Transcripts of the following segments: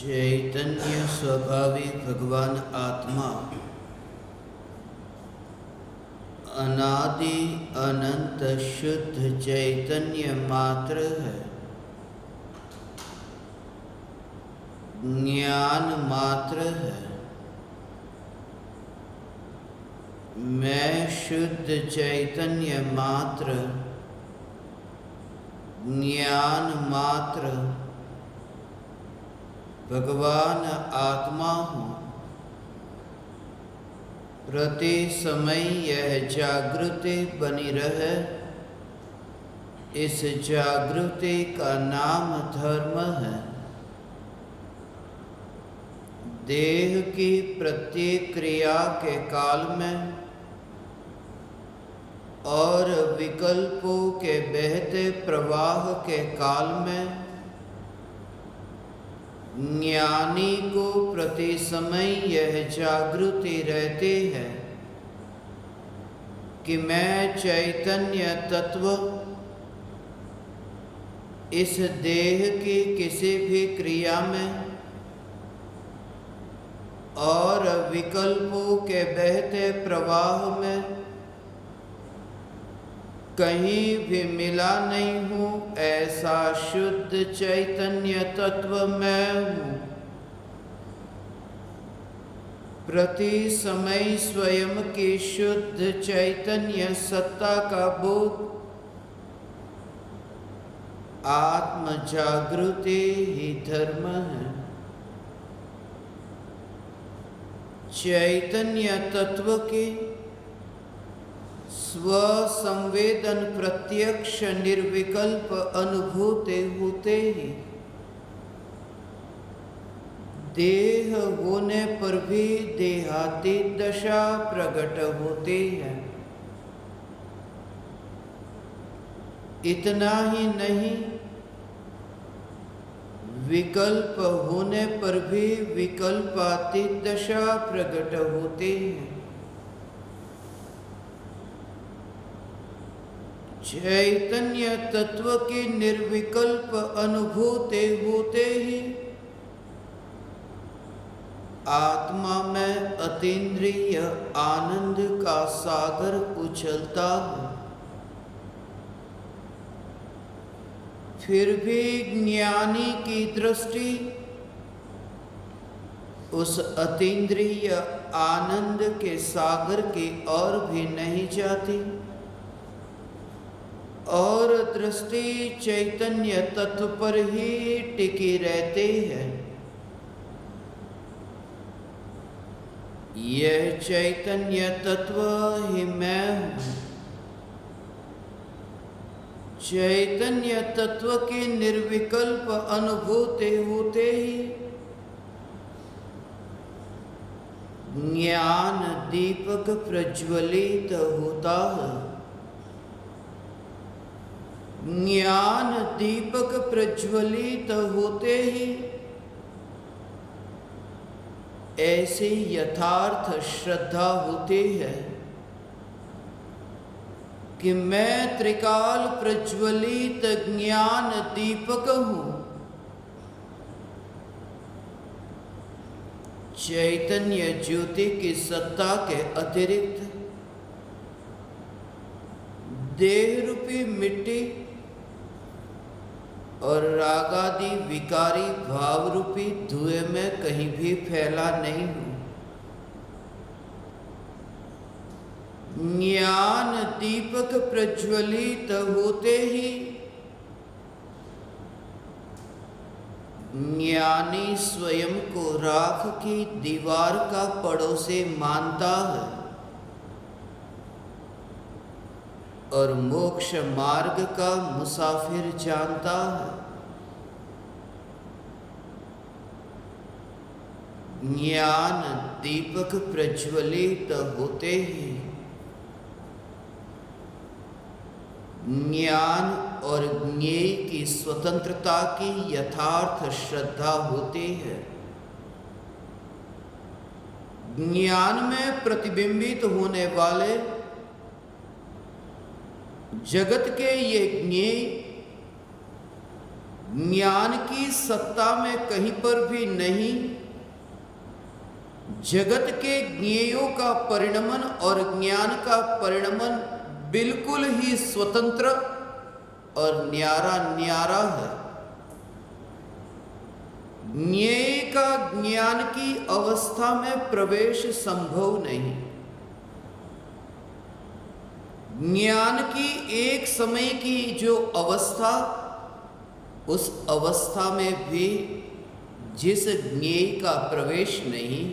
चैतन्य स्वभावी भगवान आत्मा अनादि अनंत शुद्ध चैतन्य मात्र है, ज्ञान मात्र है। मैं शुद्ध चैतन्य मात्र, ज्ञान मात्र भगवान आत्मा हूँ। प्रति समय यह जागृति बनी रहे, इस जागृति का नाम धर्म है। देह की प्रत्येक क्रिया के काल में और विकल्पों के बहते प्रवाह के काल में ज्ञानी को प्रति समय यह जागृति रहती है कि मैं चैतन्य तत्व इस देह की किसी भी क्रिया में और विकल्पों के बहते प्रवाह में कहीं भी मिला नहीं हूँ। ऐसा शुद्ध चैतन्य तत्व मैं हूँ। प्रति समय स्वयं की शुद्ध चैतन्य सत्ता का बोध आत्म जागृति ही धर्म है। चैतन्य तत्व की स्व संवेदन प्रत्यक्ष निर्विकल्प अनुभूति होते ही देह होने पर भी देहातीत दशा प्रकट होती है। इतना ही नहीं, विकल्प होने पर भी विकल्पातीत दशा प्रकट होती है। चैतन्य तत्व की निर्विकल्प अनुभूति होते ही आत्मा में अतीन्द्रिय आनंद का सागर उछलता है। फिर भी ज्ञानी की दृष्टि उस अतीन्द्रिय आनंद के सागर की ओर भी नहीं जाती और दृष्टि चैतन्य तत्व पर ही टिकी रहती है। यह चैतन्य तत्व ही मैं हूँ। चैतन्य तत्व की निर्विकल्प अनुभूति होते ही ज्ञान दीपक प्रज्वलित होता है। ज्ञान दीपक प्रज्वलित होते ही ऐसी यथार्थ श्रद्धा होती है कि मैं त्रिकाल प्रज्वलित ज्ञान दीपक हूँ। चैतन्य ज्योति की सत्ता के अतिरिक्त देह रूपी मिट्टी और रागादि विकारी भाव रूपी धुएं में कहीं भी फैला नहीं हूँ। ज्ञान दीपक प्रज्वलित होते ही ज्ञानी स्वयं को राख की दीवार का पड़ोसी मानता है और मोक्ष मार्ग का मुसाफिर जानता है। ज्ञान दीपक प्रज्वलित होते ही ज्ञान और ज्ञेय की स्वतंत्रता की यथार्थ श्रद्धा होती है। ज्ञान में प्रतिबिंबित होने वाले जगत के ये ज्ञेय ज्ञान की सत्ता में कहीं पर भी नहीं, जगत के ज्ञेयों का परिणमन और ज्ञान का परिणमन बिल्कुल ही स्वतंत्र और न्यारा न्यारा है। ज्ञेय का ज्ञान की अवस्था में प्रवेश संभव नहीं। ज्ञान की एक समय की जो अवस्था, उस अवस्था में भी जिस ज्ञेय का प्रवेश नहीं,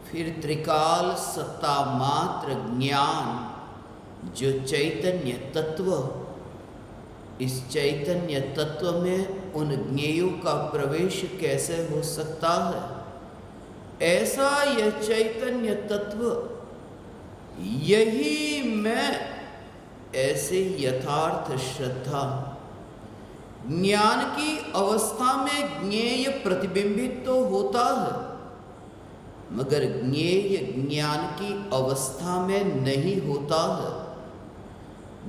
फिर त्रिकाल सत्ता मात्र ज्ञान जो चैतन्य तत्व, इस चैतन्य तत्व में उन ज्ञेयों का प्रवेश कैसे हो सकता है? ऐसा यह चैतन्य तत्व, यही मैं, ऐसे यथार्थ श्रद्धा। ज्ञान की अवस्था में ज्ञेय प्रतिबिंबित तो होता है, मगर ज्ञेय ज्ञान की अवस्था में नहीं होता है।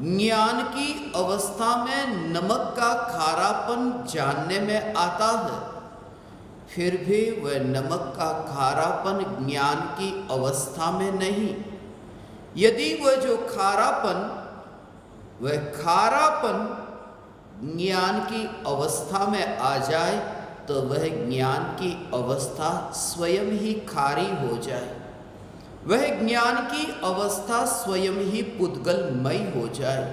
ज्ञान की अवस्था में नमक का खारापन जानने में आता है, फिर भी वह नमक का खारापन ज्ञान की अवस्था में नहीं। यदि वह जो खारापन, वह खारापन ज्ञान की अवस्था में आ जाए तो वह ज्ञान की अवस्था स्वयं ही खारी हो जाए, वह ज्ञान की अवस्था स्वयं ही पुद्गलमय हो जाए।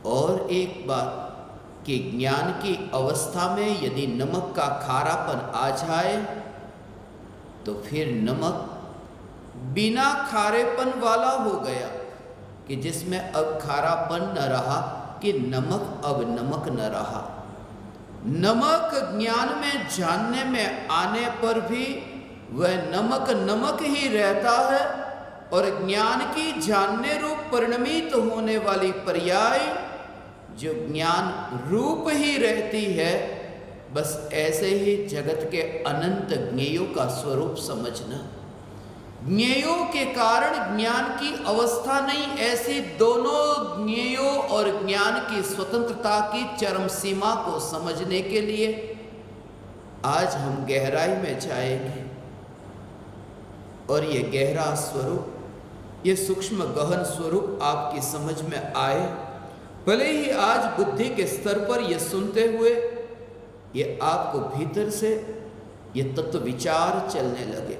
और एक बात कि ज्ञान की अवस्था में यदि नमक का खारापन आ जाए तो फिर नमक बिना खारेपन वाला हो गया, कि जिसमें अब खारापन न रहा, कि नमक अब नमक न रहा। नमक ज्ञान में जानने में आने पर भी वह नमक नमक ही रहता है, और ज्ञान की जानने रूप परिणमित होने वाली पर्याय जो ज्ञान रूप ही रहती है। बस ऐसे ही जगत के अनंत ज्ञेयों का स्वरूप समझना। ज्ञेयों के कारण ज्ञान की अवस्था नहीं, ऐसी दोनों ज्ञेयों और ज्ञान की स्वतंत्रता की चरम सीमा को समझने के लिए आज हम गहराई में जाएंगे। और ये गहरा स्वरूप, ये सूक्ष्म गहन स्वरूप आपकी समझ में आए। भले ही आज बुद्धि के स्तर पर ये सुनते हुए ये आपको भीतर से ये तत्व विचार चलने लगे।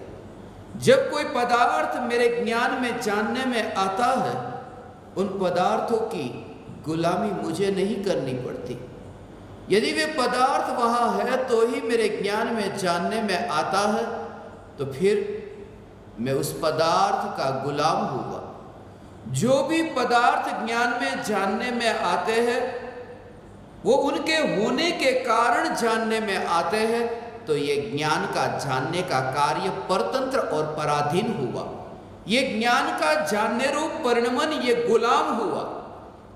जब कोई पदार्थ मेरे ज्ञान में जानने में आता है, उन पदार्थों की गुलामी मुझे नहीं करनी पड़ती। यदि वे पदार्थ वहाँ है तो ही मेरे ज्ञान में जानने में आता है, तो फिर मैं उस पदार्थ का गुलाम हुआ। जो भी पदार्थ ज्ञान में जानने में आते हैं, वो उनके होने के कारण जानने में आते हैं, तो ये ज्ञान का जानने का कार्य परतंत्र और पराधीन हुआ। ये ज्ञान का जानने रूप परिणमन ये गुलाम हुआ।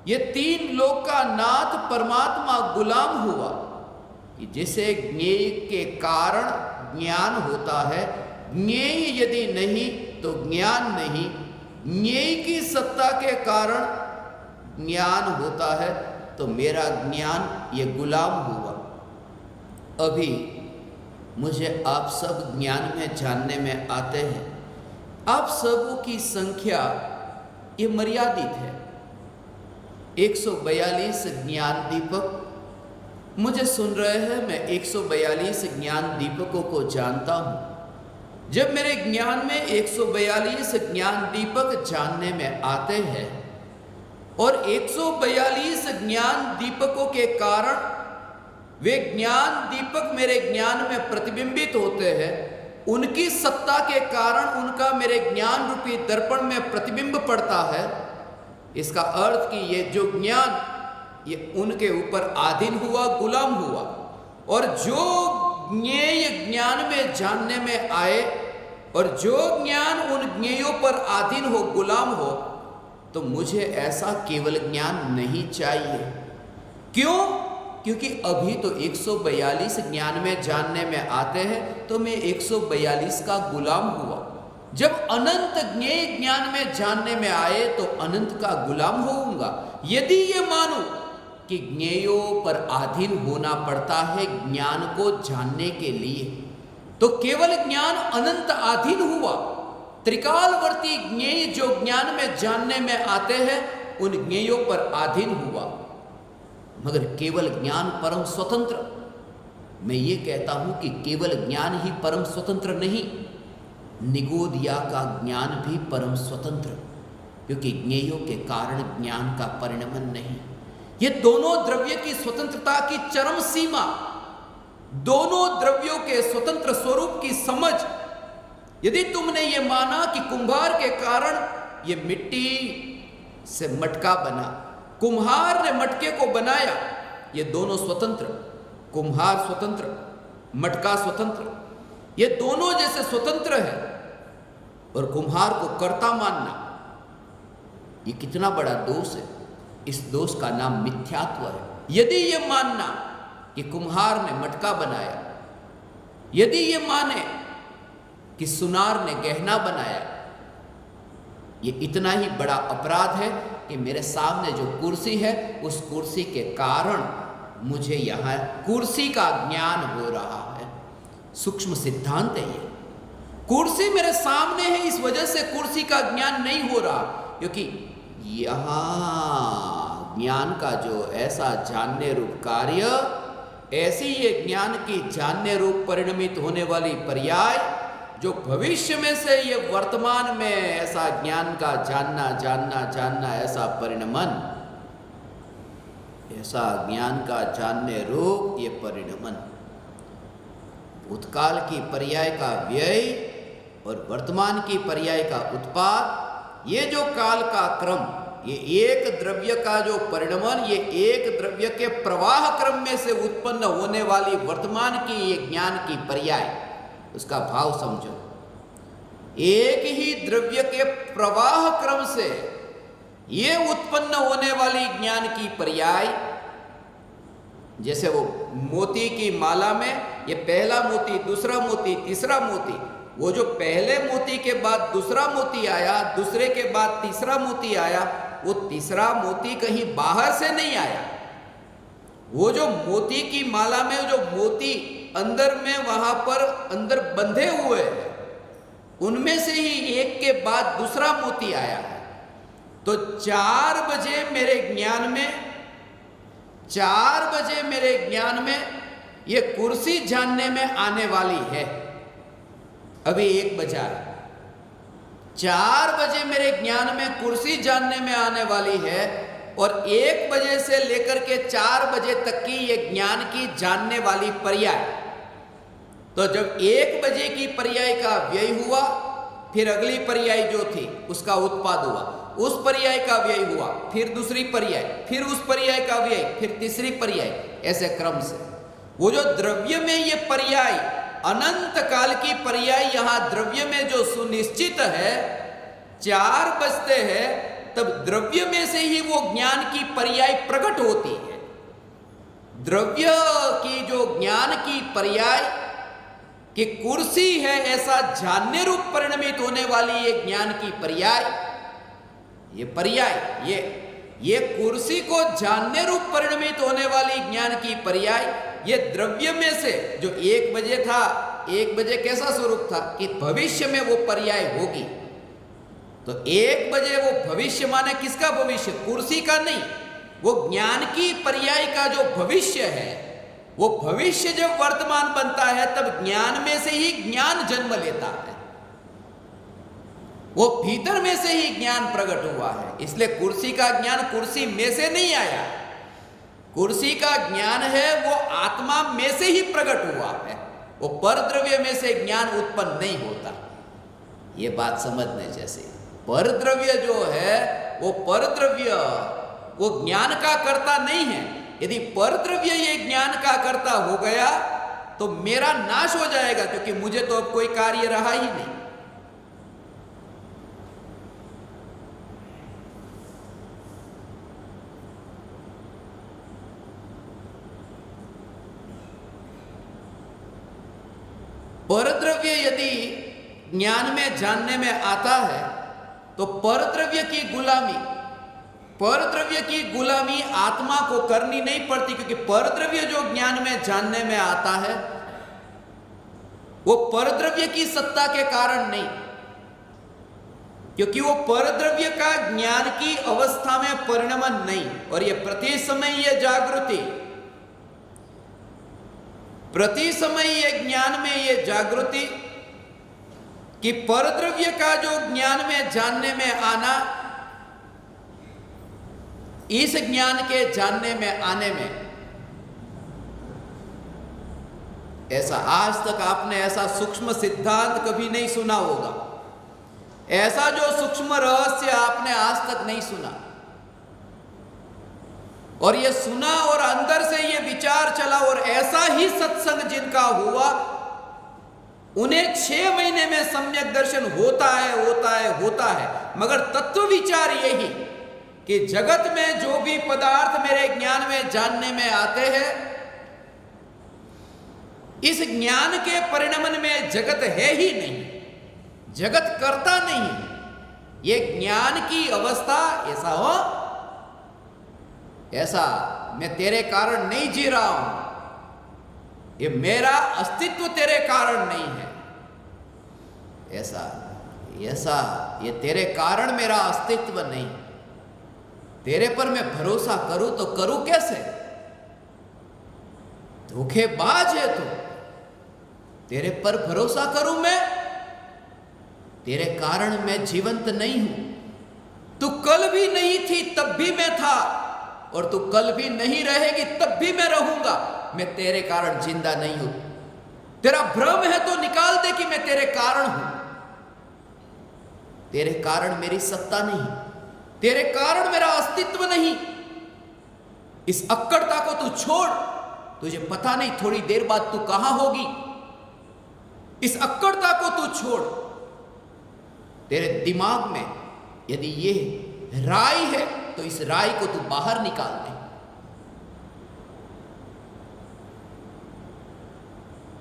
ये तीन लोक का नाथ परमात्मा गुलाम हुआ, कि जिसे ज्ञेय के कारण ज्ञान होता है। ज्ञेय यदि नहीं तो ज्ञान नहीं। ज्ञेय की सत्ता के कारण ज्ञान होता है, तो मेरा ज्ञान ये गुलाम हुआ। अभी मुझे आप सब ज्ञान में जानने में आते हैं। आप सबों की संख्या ये मर्यादित है। 142 ज्ञान दीपक मुझे सुन रहे हैं। मैं 142 ज्ञान दीपकों को जानता हूँ। जब मेरे ज्ञान में 142 ज्ञान दीपक जानने में आते हैं, और 142 ज्ञान दीपकों के कारण वे ज्ञान दीपक मेरे ज्ञान में प्रतिबिंबित होते हैं, उनकी सत्ता के कारण उनका मेरे ज्ञान रूपी दर्पण में प्रतिबिंब पड़ता है। इसका अर्थ कि ये जो ज्ञान ये उनके ऊपर आधीन हुआ, गुलाम हुआ। और जो ज्ञेय ज्ञान में जानने में आए, और जो ज्ञान उन ज्ञेयों पर आधीन हो, गुलाम हो, तो मुझे ऐसा केवल ज्ञान नहीं चाहिए। क्यों? क्योंकि अभी तो 142 ज्ञान में जानने में आते हैं, तो मैं 142 का गुलाम हुआ। जब अनंत ज्ञेय ज्ञान में जानने में आए तो अनंत का गुलाम होऊंगा। यदि ये मानूं कि ज्ञेयों पर अधीन होना पड़ता है ज्ञान को जानने के लिए, तो केवल ज्ञान अनंत अधीन हुआ। त्रिकालवर्ती ज्ञेय जो ज्ञान में जानने में आते हैं उन ज्ञेयों पर अधीन हुआ, मगर केवल ज्ञान परम स्वतंत्र। मैं ये कहता हूं कि केवल ज्ञान ही परम स्वतंत्र नहीं, निगोदिया का ज्ञान भी परम स्वतंत्र, क्योंकि ज्ञेयों के कारण ज्ञान का परिणमन नहीं। ये दोनों द्रव्य की स्वतंत्रता की चरम सीमा, दोनों द्रव्यों के स्वतंत्र स्वरूप की समझ। यदि तुमने ये माना कि कुम्हार के कारण ये मिट्टी से मटका बना, कुम्हार ने मटके को बनाया, ये दोनों स्वतंत्र, कुम्हार स्वतंत्र, मटका स्वतंत्र, ये दोनों जैसे स्वतंत्र है, और कुम्हार को कर्ता मानना ये कितना बड़ा दोष है। इस दोष का नाम मिथ्यात्व है। यदि ये मानना कि कुम्हार ने मटका बनाया, यदि ये माने कि सुनार ने गहना बनाया, ये इतना ही बड़ा अपराध है कि मेरे सामने जो कुर्सी है उस कुर्सी के कारण मुझे यहाँ कुर्सी का ज्ञान हो रहा है। सूक्ष्म सिद्धांत है ये। कुर्सी मेरे सामने है, इस वजह से कुर्सी का ज्ञान नहीं हो रहा, क्योंकि यहाँ ज्ञान का जो ऐसा जानने रूप कार्य, ऐसी ये ज्ञान की जानने रूप परिणमित होने वाली पर्याय, जो भविष्य में से ये वर्तमान में ऐसा ज्ञान का जानना जानना जानना ऐसा परिणमन, ऐसा ज्ञान का जानने रूप ये परिणमन, भूतकाल की पर्याय का व्यय और वर्तमान की पर्याय का उत्पाद, ये जो काल का क्रम, ये एक द्रव्य का जो परिणमन, ये एक द्रव्य के प्रवाह क्रम में से उत्पन्न होने वाली वर्तमान की ये ज्ञान की पर्याय, उसका भाव समझो। एक ही द्रव्य के प्रवाह क्रम से ये उत्पन्न होने वाली ज्ञान की पर्याय, जैसे वो मोती की माला में ये पहला मोती, दूसरा मोती, तीसरा मोती, वो जो पहले मोती के बाद दूसरा मोती आया, दूसरे के बाद तीसरा मोती आया, वो तीसरा मोती कहीं बाहर से नहीं आया। वो जो मोती की माला में जो मोती अंदर में वहां पर अंदर बंधे हुए हैं, उनमें से ही एक के बाद दूसरा मोती आया है। तो 4 बजे मेरे ज्ञान में, 4 बजे मेरे ज्ञान में ये कुर्सी जानने में आने वाली है। अभी 1 बजा है, 4 बजे मेरे ज्ञान में कुर्सी जानने में आने वाली है, और 1 बजे से लेकर के 4 बजे तक की ये ज्ञान की जानने वाली पर्याय। तो जब 1 बजे की पर्याय का व्यय हुआ, फिर अगली पर्याय जो थी उसका उत्पाद हुआ, उस पर्याय का व्यय हुआ, फिर दूसरी पर्याय, फिर उस पर्याय का व्यय, फिर तीसरी पर्याय, ऐसे क्रम से। वो जो द्रव्य में ये पर्याय, अनंत काल की पर्याय यहाँ द्रव्य में जो सुनिश्चित है, 4 बजते हैं तब द्रव्य में से ही वो ज्ञान की पर्याय प्रकट होती है। द्रव्य की जो ज्ञान की पर्याय कि कुर्सी है ऐसा जानने रूप परिणमित होने वाली ये ज्ञान की पर्याय, ये पर्याय, ये कुर्सी को जानने रूप परिणमित होने वाली ज्ञान की पर्याय, ये द्रव्य में से जो 1 बजे था, 1 बजे कैसा स्वरूप था कि भविष्य में वो पर्याय होगी। तो 1 बजे वो भविष्य माने किसका भविष्य? कुर्सी का नहीं, वो ज्ञान की पर्याय का जो भविष्य है, वो भविष्य जब वर्तमान बनता है तब ज्ञान में से ही ज्ञान जन्म लेता है, वो भीतर में से ही ज्ञान प्रकट हुआ है। इसलिए कुर्सी का ज्ञान कुर्सी में से नहीं आया, कुर्सी का ज्ञान है वो आत्मा में से ही प्रकट हुआ है, वो परद्रव्य में से ज्ञान उत्पन्न नहीं होता। ये बात समझने जैसे, परद्रव्य जो है वो परद्रव्य वो ज्ञान का कर्ता नहीं है। यदि परद्रव्य ये ज्ञान का कर्ता हो गया तो मेरा नाश हो जाएगा, क्योंकि मुझे तो अब कोई कार्य रहा ही नहीं। परद्रव्य यदि ज्ञान में जानने में आता है तो परद्रव्य की गुलामी, परद्रव्य की गुलामी आत्मा को करनी नहीं पड़ती, क्योंकि परद्रव्य जो ज्ञान में जानने में आता है वो परद्रव्य की सत्ता के कारण नहीं, क्योंकि वो परद्रव्य का ज्ञान की अवस्था में परिणमन नहीं। और ये प्रति समय ये जागृति, प्रति समय ये ज्ञान में ये जागृति कि परद्रव्य का जो ज्ञान में जानने में आना, इस ज्ञान के जानने में आने में ऐसा आज तक आपने ऐसा सूक्ष्म सिद्धांत कभी नहीं सुना होगा, ऐसा जो सूक्ष्म रहस्य आपने आज तक नहीं सुना। और ये सुना और अंदर से ये विचार चला, और ऐसा ही सत्संग जिनका हुआ उन्हें 6 महीने में सम्यक दर्शन होता है, होता है, होता है। मगर तत्व विचार यही कि जगत में जो भी पदार्थ मेरे ज्ञान में जानने में आते हैं, इस ज्ञान के परिणमन में जगत है ही नहीं, जगत करता नहीं। ये ज्ञान की अवस्था ऐसा हो, ऐसा मैं तेरे कारण नहीं जी रहा हूं, ये मेरा अस्तित्व तेरे कारण नहीं है, ऐसा ऐसा ये तेरे कारण मेरा अस्तित्व नहीं। तेरे पर मैं भरोसा करूं तो करूं कैसे? धोखेबाज है तू। तेरे पर भरोसा करूं मैं? तेरे कारण मैं जीवंत नहीं हूं। तू कल भी नहीं थी तब भी मैं था, और तू कल भी नहीं रहेगी तब भी मैं रहूंगा। मैं तेरे कारण जिंदा नहीं हूं। तेरा भ्रम है तो निकाल दे कि मैं तेरे कारण हूं। तेरे कारण मेरी सत्ता नहीं, तेरे कारण मेरा अस्तित्व नहीं। इस अक्कड़ता को तू छोड़। तुझे पता नहीं थोड़ी देर बाद तू कहां होगी। इस अक्कड़ता को तू छोड़। तेरे दिमाग में यदि ये राय है तो इस राय को तू बाहर निकाल दे।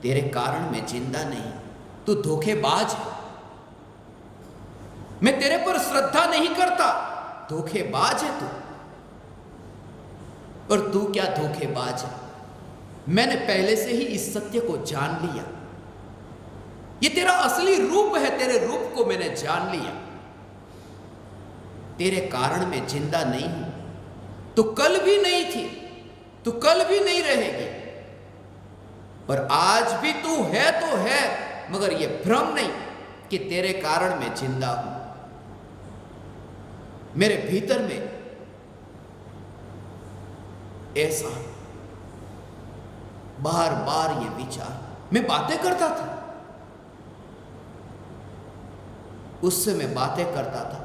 तेरे कारण मैं जिंदा नहीं, तू धोखेबाज है। मैं तेरे पर श्रद्धा नहीं करता, धोखेबाज है तू। और तू क्या धोखेबाज है? मैंने पहले से ही इस सत्य को जान लिया। ये तेरा असली रूप है, तेरे रूप को मैंने जान लिया। तेरे कारण मैं जिंदा नहीं हूं। तू कल भी नहीं थी, तू कल भी नहीं रहेगी, और आज भी तू है तो है, मगर यह भ्रम नहीं कि तेरे कारण मैं जिंदा हूं। मेरे भीतर में ऐसा बार बार ये विचार, मैं बातें करता था, उससे मैं बातें करता था,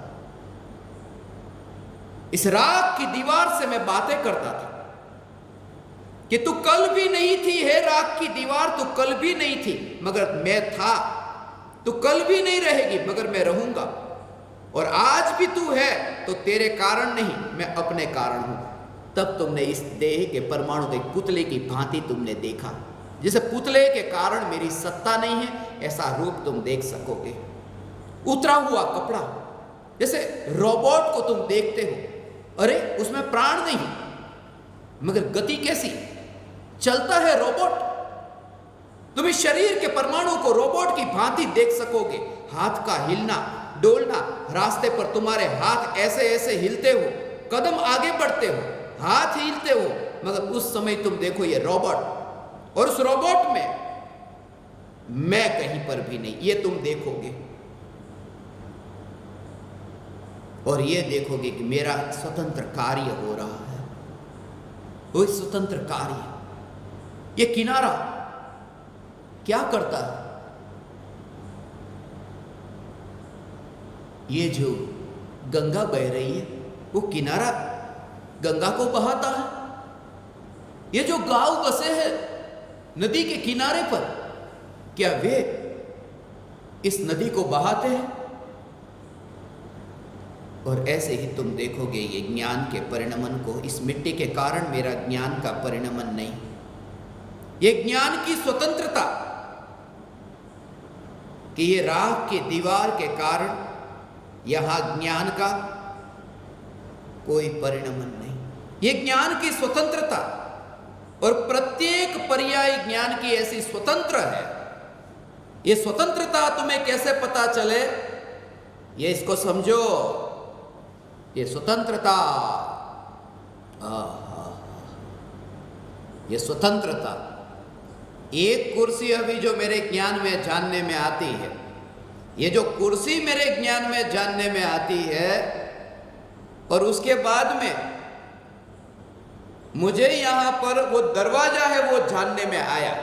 इस राग की दीवार से मैं बातें करता था कि तू कल भी नहीं थी। है राग की दीवार, तू कल भी नहीं थी मगर मैं था। तू कल भी नहीं रहेगी मगर मैं रहूंगा, और आज भी तू है तो तेरे कारण नहीं, मैं अपने कारण हूं। तब तुमने इस देह के परमाणु के पुतले की भांति तुमने देखा। जैसे पुतले के कारण मेरी सत्ता नहीं है, ऐसा रूप तुम देख सकोगे। उतरा हुआ कपड़ा, जैसे रोबोट को तुम देखते हो, अरे उसमें प्राण नहीं मगर गति कैसी, चलता है रोबोट। तुम इस शरीर के परमाणु को रोबोट की भांति देख सकोगे। हाथ का हिलना डोलना, रास्ते पर तुम्हारे हाथ ऐसे ऐसे हिलते हो, कदम आगे बढ़ते हो, हाथ हिलते हो, मगर उस समय तुम देखो ये रोबोट, और उस रोबोट में मैं कहीं पर भी नहीं, ये तुम देखोगे। और ये देखोगे कि मेरा स्वतंत्र कार्य हो रहा है। वो स्वतंत्र कार्य, ये किनारा क्या करता है? ये जो गंगा बह रही है, वो किनारा गंगा को बहाता है। ये जो गांव बसे हैं नदी के किनारे पर, क्या वे इस नदी को बहाते हैं? और ऐसे ही तुम देखोगे ये ज्ञान के परिणमन को। इस मिट्टी के कारण मेरा ज्ञान का परिणमन नहीं, ये ज्ञान की स्वतंत्रता कि ये राग की दीवार के कारण यहां ज्ञान का कोई परिणमन नहीं। ये ज्ञान की स्वतंत्रता, और प्रत्येक पर्याय ज्ञान की ऐसी स्वतंत्र है। ये स्वतंत्रता तुम्हें कैसे पता चले, ये इसको समझो। ये स्वतंत्रता, ये स्वतंत्रता, एक कुर्सी अभी जो मेरे ज्ञान में जानने में आती है, ये जो कुर्सी मेरे ज्ञान में जानने में आती है, और उसके बाद में मुझे यहां पर वो दरवाजा है वो जानने में आया।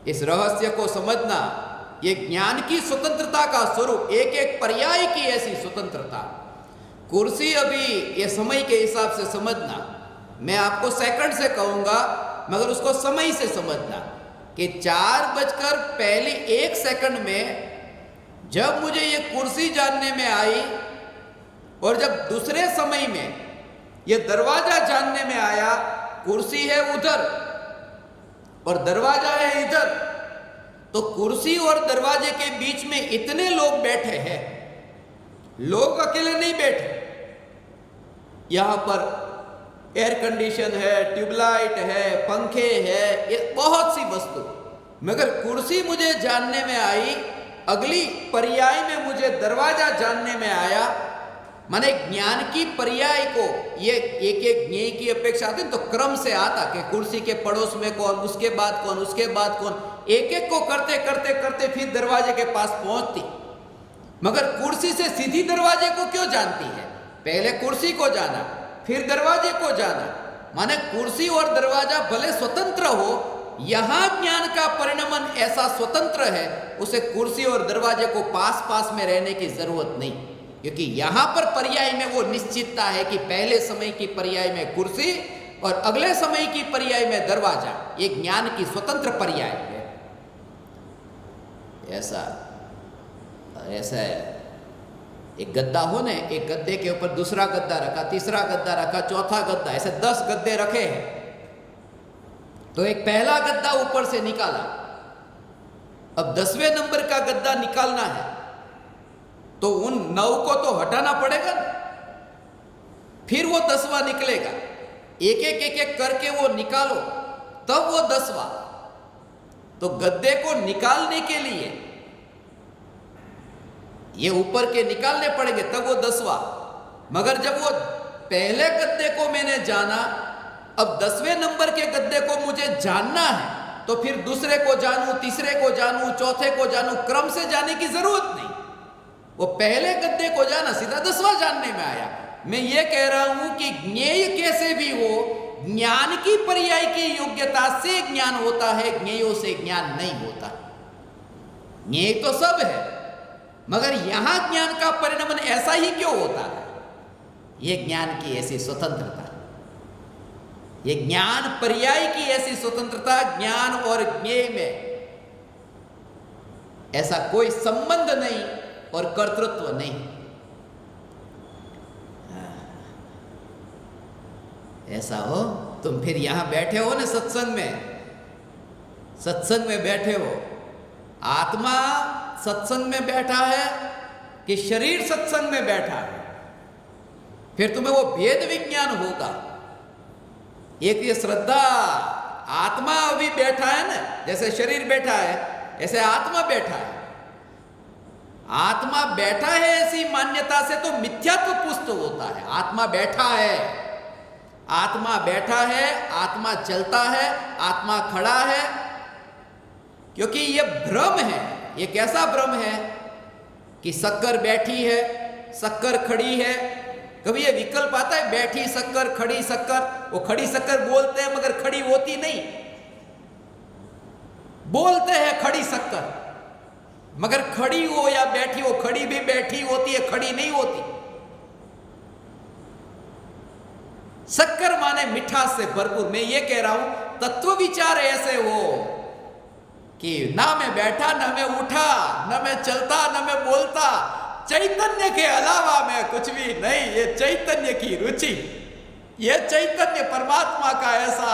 इस रहस्य को समझना, ये ज्ञान की स्वतंत्रता का स्वरूप, एक एक पर्याय की ऐसी स्वतंत्रता। कुर्सी अभी ये समय के हिसाब से समझना, मैं आपको सेकंड से कहूंगा मगर उसको समय से समझना कि 4:01 में जब मुझे ये कुर्सी जानने में आई, और जब दूसरे समय में ये दरवाजा जानने में आया, कुर्सी है उधर और दरवाजा है इधर, तो कुर्सी और दरवाजे के बीच में इतने लोग बैठे हैं। लोग अकेले नहीं बैठे, यहां पर एयर कंडीशन है, ट्यूबलाइट है, पंखे है, ये बहुत सी वस्तु, मगर कुर्सी मुझे जानने में आई, अगली पर्याय में मुझे दरवाजा जानने में आया। माने ज्ञान की पर्याय को ये एक एक ज्ञेय की अपेक्षा आती तो क्रम से आता कि कुर्सी के पड़ोस में कौन, उसके बाद कौन, उसके बाद कौन, एक एक को करते करते करते फिर दरवाजे के पास पहुंचती। मगर कुर्सी से सीधी दरवाजे को क्यों जानती है? पहले कुर्सी को जाना, फिर दरवाजे को जाना। माने कुर्सी और दरवाजा भले स्वतंत्र हो, यहां ज्ञान का परिणमन ऐसा स्वतंत्र है, उसे कुर्सी और दरवाजे को पास पास में रहने की जरूरत नहीं, क्योंकि यहां पर पर्याय में वो निश्चितता है कि पहले समय की पर्याय में कुर्सी और अगले समय की पर्याय में दरवाजा। ये ज्ञान की स्वतंत्र पर्याय है। ऐसा ऐसा है, एक गद्दा हो ने, एक गद्दे के ऊपर दूसरा गद्दा रखा, तीसरा गद्दा रखा, चौथा गद्दा, ऐसे 10 गद्दे रखे हैं। तो एक पहला गद्दा ऊपर से निकाला, अब 10वें नंबर का गद्दा निकालना है, तो उन 9 को तो हटाना पड़ेगा ना, फिर वो 10वां निकलेगा। एक एक करके वो निकालो, तब वो 10वां। तो गद्दे को निकालने के लिए ये ऊपर के निकालने पड़ेंगे, तब वो 10वां। मगर जब वो पहले गद्दे को मैंने जाना, अब 10वें नंबर के गद्दे को मुझे जानना है, तो फिर दूसरे को जानूं, तीसरे को जानूं, चौथे को जानूं, क्रम से जाने की जरूरत नहीं। वो पहले गद्दे को जाना, सीधा 10वां जानने में आया। मैं ये कह रहा हूं कि ज्ञेय कैसे भी हो, ज्ञान की पर्याय की योग्यता से ज्ञान होता है, ज्ञेयों से ज्ञान नहीं होता। ज्ञेय तो सब है, मगर यहां ज्ञान का परिणमन ऐसा ही क्यों होता है? ये ज्ञान की ऐसी स्वतंत्रता, ये ज्ञान पर्याय की ऐसी स्वतंत्रता। ज्ञान और ज्ञेय में ऐसा कोई संबंध नहीं और कर्तृत्व नहीं। ऐसा हो, तुम फिर यहां बैठे हो ना सत्संग में बैठे हो, आत्मा सत्संग में बैठा है कि शरीर सत्संग में बैठा है, फिर तुम्हें वो भेद विज्ञान होगा। एक ये श्रद्धा, आत्मा अभी बैठा है ना, जैसे शरीर बैठा है ऐसे आत्मा बैठा है। आत्मा बैठा है ऐसी मान्यता से तो मिथ्यात्व पुष्ट होता है। आत्मा बैठा है, आत्मा बैठा है, आत्मा चलता है, आत्मा खड़ा है, क्योंकि ये भ्रम है। ये कैसा भ्रम है कि शक्कर बैठी है, शक्कर खड़ी है। कभी ये विकल्प आता है, बैठी शक्कर, खड़ी शक्कर। वो खड़ी शक्कर बोलते हैं मगर खड़ी होती नहीं, बोलते हैं खड़ी शक्कर, मगर खड़ी हो या बैठी हो, खड़ी भी बैठी होती है, खड़ी नहीं होती। शक्कर माने मिठास से भरपूर। मैं ये कह रहा हूं, तत्व विचार ऐसे हो कि ना मैं बैठा, ना मैं उठा, ना मैं चलता, ना मैं बोलता, चैतन्य के अलावा मैं कुछ भी नहीं। ये चैतन्य की रुचि, ये चैतन्य परमात्मा का ऐसा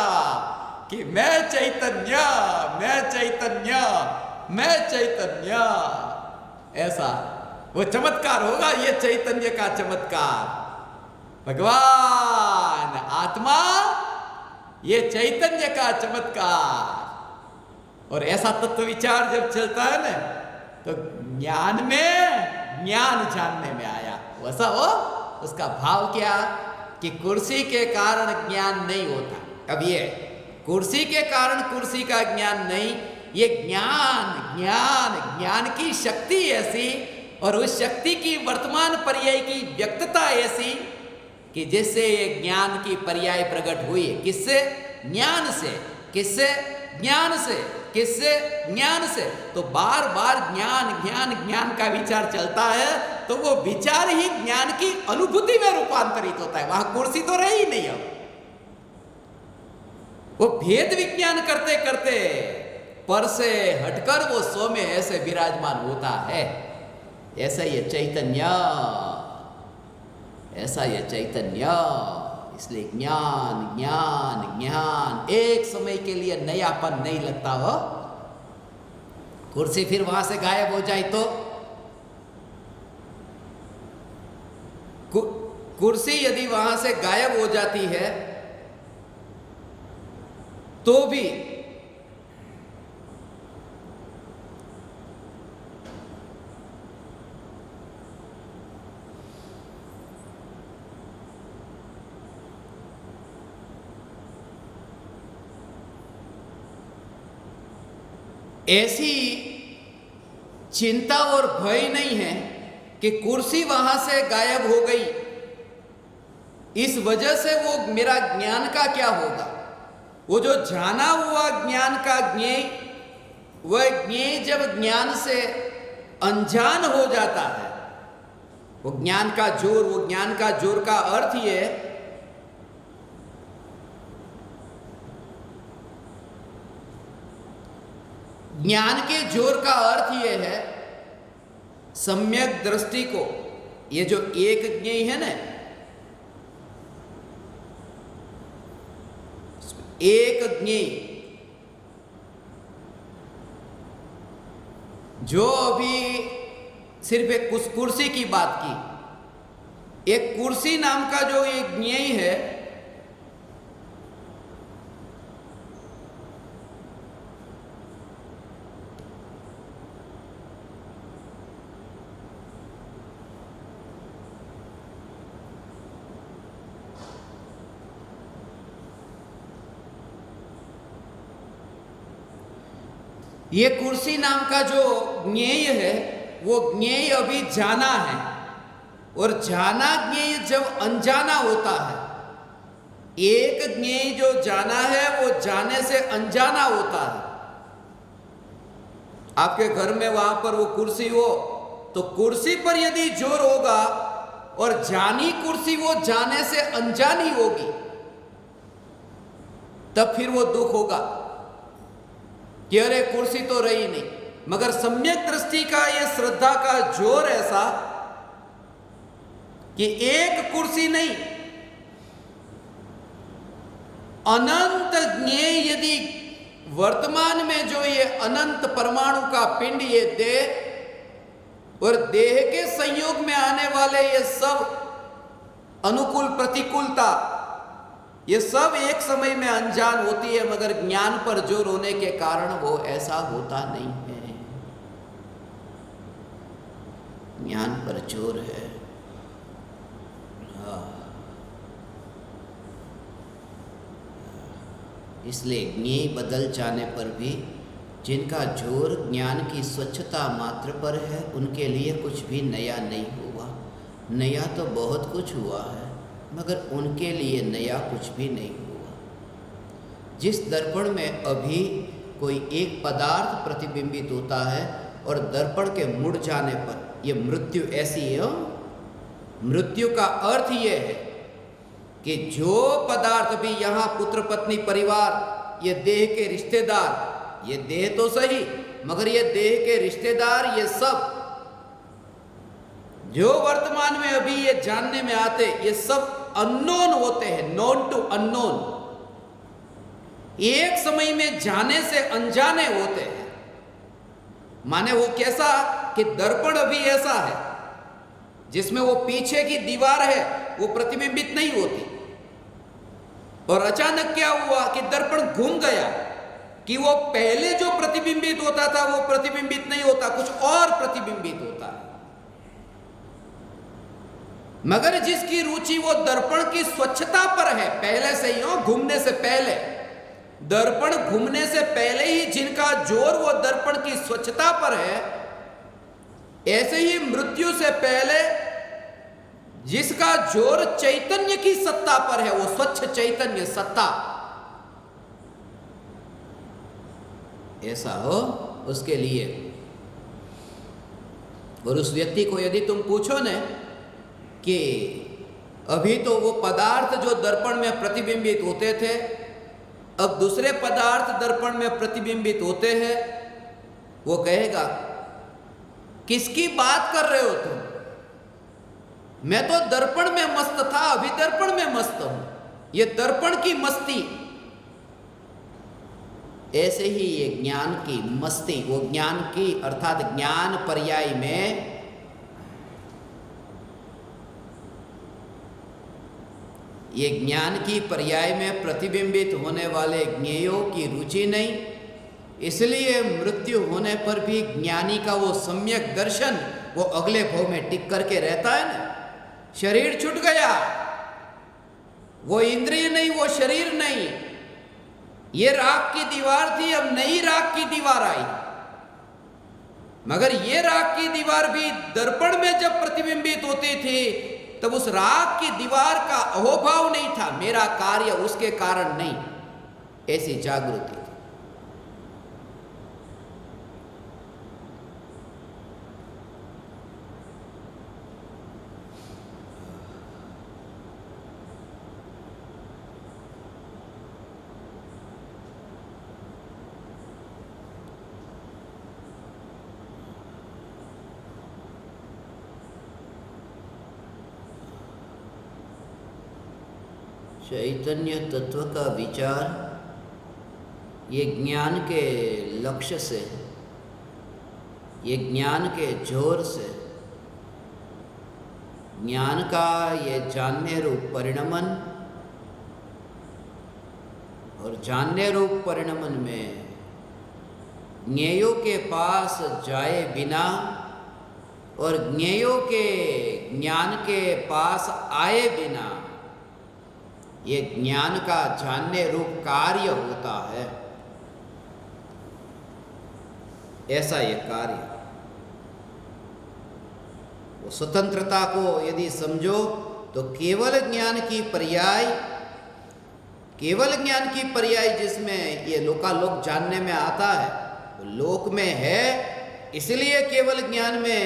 कि मैं चैतन्य, मैं चैतन्य, मैं चैतन्य, ऐसा वो चमत्कार होगा। ये चैतन्य का चमत्कार, भगवान आत्मा ये चैतन्य का चमत्कार। और ऐसा तत्व विचार जब चलता है ना तो ज्ञान में ज्ञान जानने में आया। वैसा हो उसका भाव क्या कि कुर्सी के कारण ज्ञान नहीं होता। अब ये कुर्सी के कारण कुर्सी का ज्ञान नहीं, ये ज्ञान ज्ञान ज्ञान की शक्ति ऐसी और उस शक्ति की वर्तमान पर्याय की व्यक्तता ऐसी कि जिससे ये ज्ञान की पर्याय प्रकट हुई। किससे? ज्ञान से। किससे? ज्ञान से। किससे? ज्ञान से। तो बार बार ज्ञान ज्ञान ज्ञान का विचार चलता है तो वो विचार ही ज्ञान की अनुभूति में रूपांतरित होता है। वहां कुर्सी तो रही नहीं। अब वो भेद विज्ञान करते करते पर से हटकर वो स्व में ऐसे विराजमान होता है। ऐसा ये चैतन्य, ऐसा ये चैतन्य। इसलिए ज्ञान ज्ञान ज्ञान एक समय के लिए नयापन नहीं लगता हो। कुर्सी फिर वहां से गायब हो जाए तो कुर्सी यदि वहां से गायब हो जाती है तो भी ऐसी चिंता और भय नहीं है कि कुर्सी वहां से गायब हो गई, इस वजह से वो मेरा ज्ञान का क्या होगा। वो जो जाना हुआ ज्ञान का ज्ञेय, वह ज्ञेय जब ज्ञान से अनजान हो जाता है, वो ज्ञान का जोर, वो ज्ञान का जोर का अर्थ ये ज्ञान के जोर का अर्थ ये है सम्यक दृष्टि को। ये जो एक ज्ञेय है ना, एक ज्ञेय जो अभी सिर्फ एक कुर्सी की बात की, एक कुर्सी नाम का जो एक ज्ञेय है, ये कुर्सी नाम का जो ज्ञेय है वो ज्ञेय अभी जाना है। और जाना ज्ञेय जब अनजाना होता है, एक ज्ञेय जो जाना है वो जाने से अनजाना होता है। आपके घर में वहां पर वो कुर्सी हो तो कुर्सी पर यदि जोर होगा और जानी कुर्सी वो जाने से अनजानी होगी, तब फिर वो दुख होगा कि अरे कुर्सी तो रही नहीं। मगर सम्यक दृष्टि का ये श्रद्धा का जोर ऐसा कि एक कुर्सी नहीं, अनंत ज्ञेय यदि वर्तमान में जो ये अनंत परमाणु का पिंड, ये देह और देह के संयोग में आने वाले ये सब अनुकूल प्रतिकूलता, ये सब एक समय में अनजान होती है, मगर ज्ञान पर जोर होने के कारण वो ऐसा होता नहीं है। ज्ञान पर जोर है। इसलिए ज्ञेय बदल जाने पर भी जिनका जोर ज्ञान की स्वच्छता मात्र पर है, उनके लिए कुछ भी नया नहीं हुआ। नया तो बहुत कुछ हुआ है, मगर उनके लिए नया कुछ भी नहीं हुआ। जिस दर्पण में अभी कोई एक पदार्थ प्रतिबिंबित होता है और दर्पण के मुड़ जाने पर यह मृत्यु ऐसी है। मृत्यु का अर्थ यह है कि जो पदार्थ भी यहाँ पुत्र पत्नी परिवार, ये देह के रिश्तेदार, ये देह तो सही मगर ये देह के रिश्तेदार, ये सब जो वर्तमान में अभी ये जानने में आते, ये सब अननोन होते हैं, नोन टू अननोन। एक समय में जाने से अनजाने होते हैं। माने वो कैसा कि दर्पण अभी ऐसा है जिसमें वो पीछे की दीवार है वो प्रतिबिंबित नहीं होती। और अचानक क्या हुआ कि दर्पण घूम गया कि वो पहले जो प्रतिबिंबित होता था वो प्रतिबिंबित नहीं होता, कुछ और प्रतिबिंबित होता है। मगर जिसकी रुचि वो दर्पण की स्वच्छता पर है, पहले से ही हो, घूमने से पहले, दर्पण घूमने से पहले ही जिनका जोर वो दर्पण की स्वच्छता पर है, ऐसे ही मृत्यु से पहले जिसका जोर चैतन्य की सत्ता पर है, वो स्वच्छ चैतन्य सत्ता, ऐसा हो उसके लिए। और उस व्यक्ति को यदि तुम पूछो न कि अभी तो वो पदार्थ जो दर्पण में प्रतिबिंबित होते थे, अब दूसरे पदार्थ दर्पण में प्रतिबिंबित होते हैं, वो कहेगा किसकी बात कर रहे हो तुम? मैं तो दर्पण में मस्त था, अभी दर्पण में मस्त हूं, ये दर्पण की मस्ती। ऐसे ही ये ज्ञान की मस्ती, वो ज्ञान की अर्थात ज्ञान पर्याय में ये ज्ञान की पर्याय में प्रतिबिंबित होने वाले ज्ञेयों की रुचि नहीं, इसलिए मृत्यु होने पर भी ज्ञानी का वो सम्यक दर्शन वो अगले भव में टिक करके रहता है ना। शरीर छूट गया, वो इंद्रिय नहीं, वो शरीर नहीं, ये राख की दीवार थी, अब नई राख की दीवार आई। मगर ये राख की दीवार भी दर्पण में जब प्रतिबिंबित होती थी तब उस राख की दीवार का अहोभाव नहीं था, मेरा कार्य उसके कारण नहीं, ऐसी जागृति थी। चैतन्य तत्व का विचार ये ज्ञान के लक्ष्य से, ये ज्ञान के जोर से, ज्ञान का ये जानने रूप परिणमन, और जानने रूप परिणमन में ज्ञेयों के पास जाए बिना और ज्ञेयों के ज्ञान के पास आए बिना ये ज्ञान का जानने रूप कार्य होता है। ऐसा ये कार्य, वो स्वतंत्रता को यदि समझो तो केवल ज्ञान की पर्याय, केवल ज्ञान की पर्याय जिसमें ये लोकालोक जानने में आता है, वो लोक में है, इसलिए केवल ज्ञान में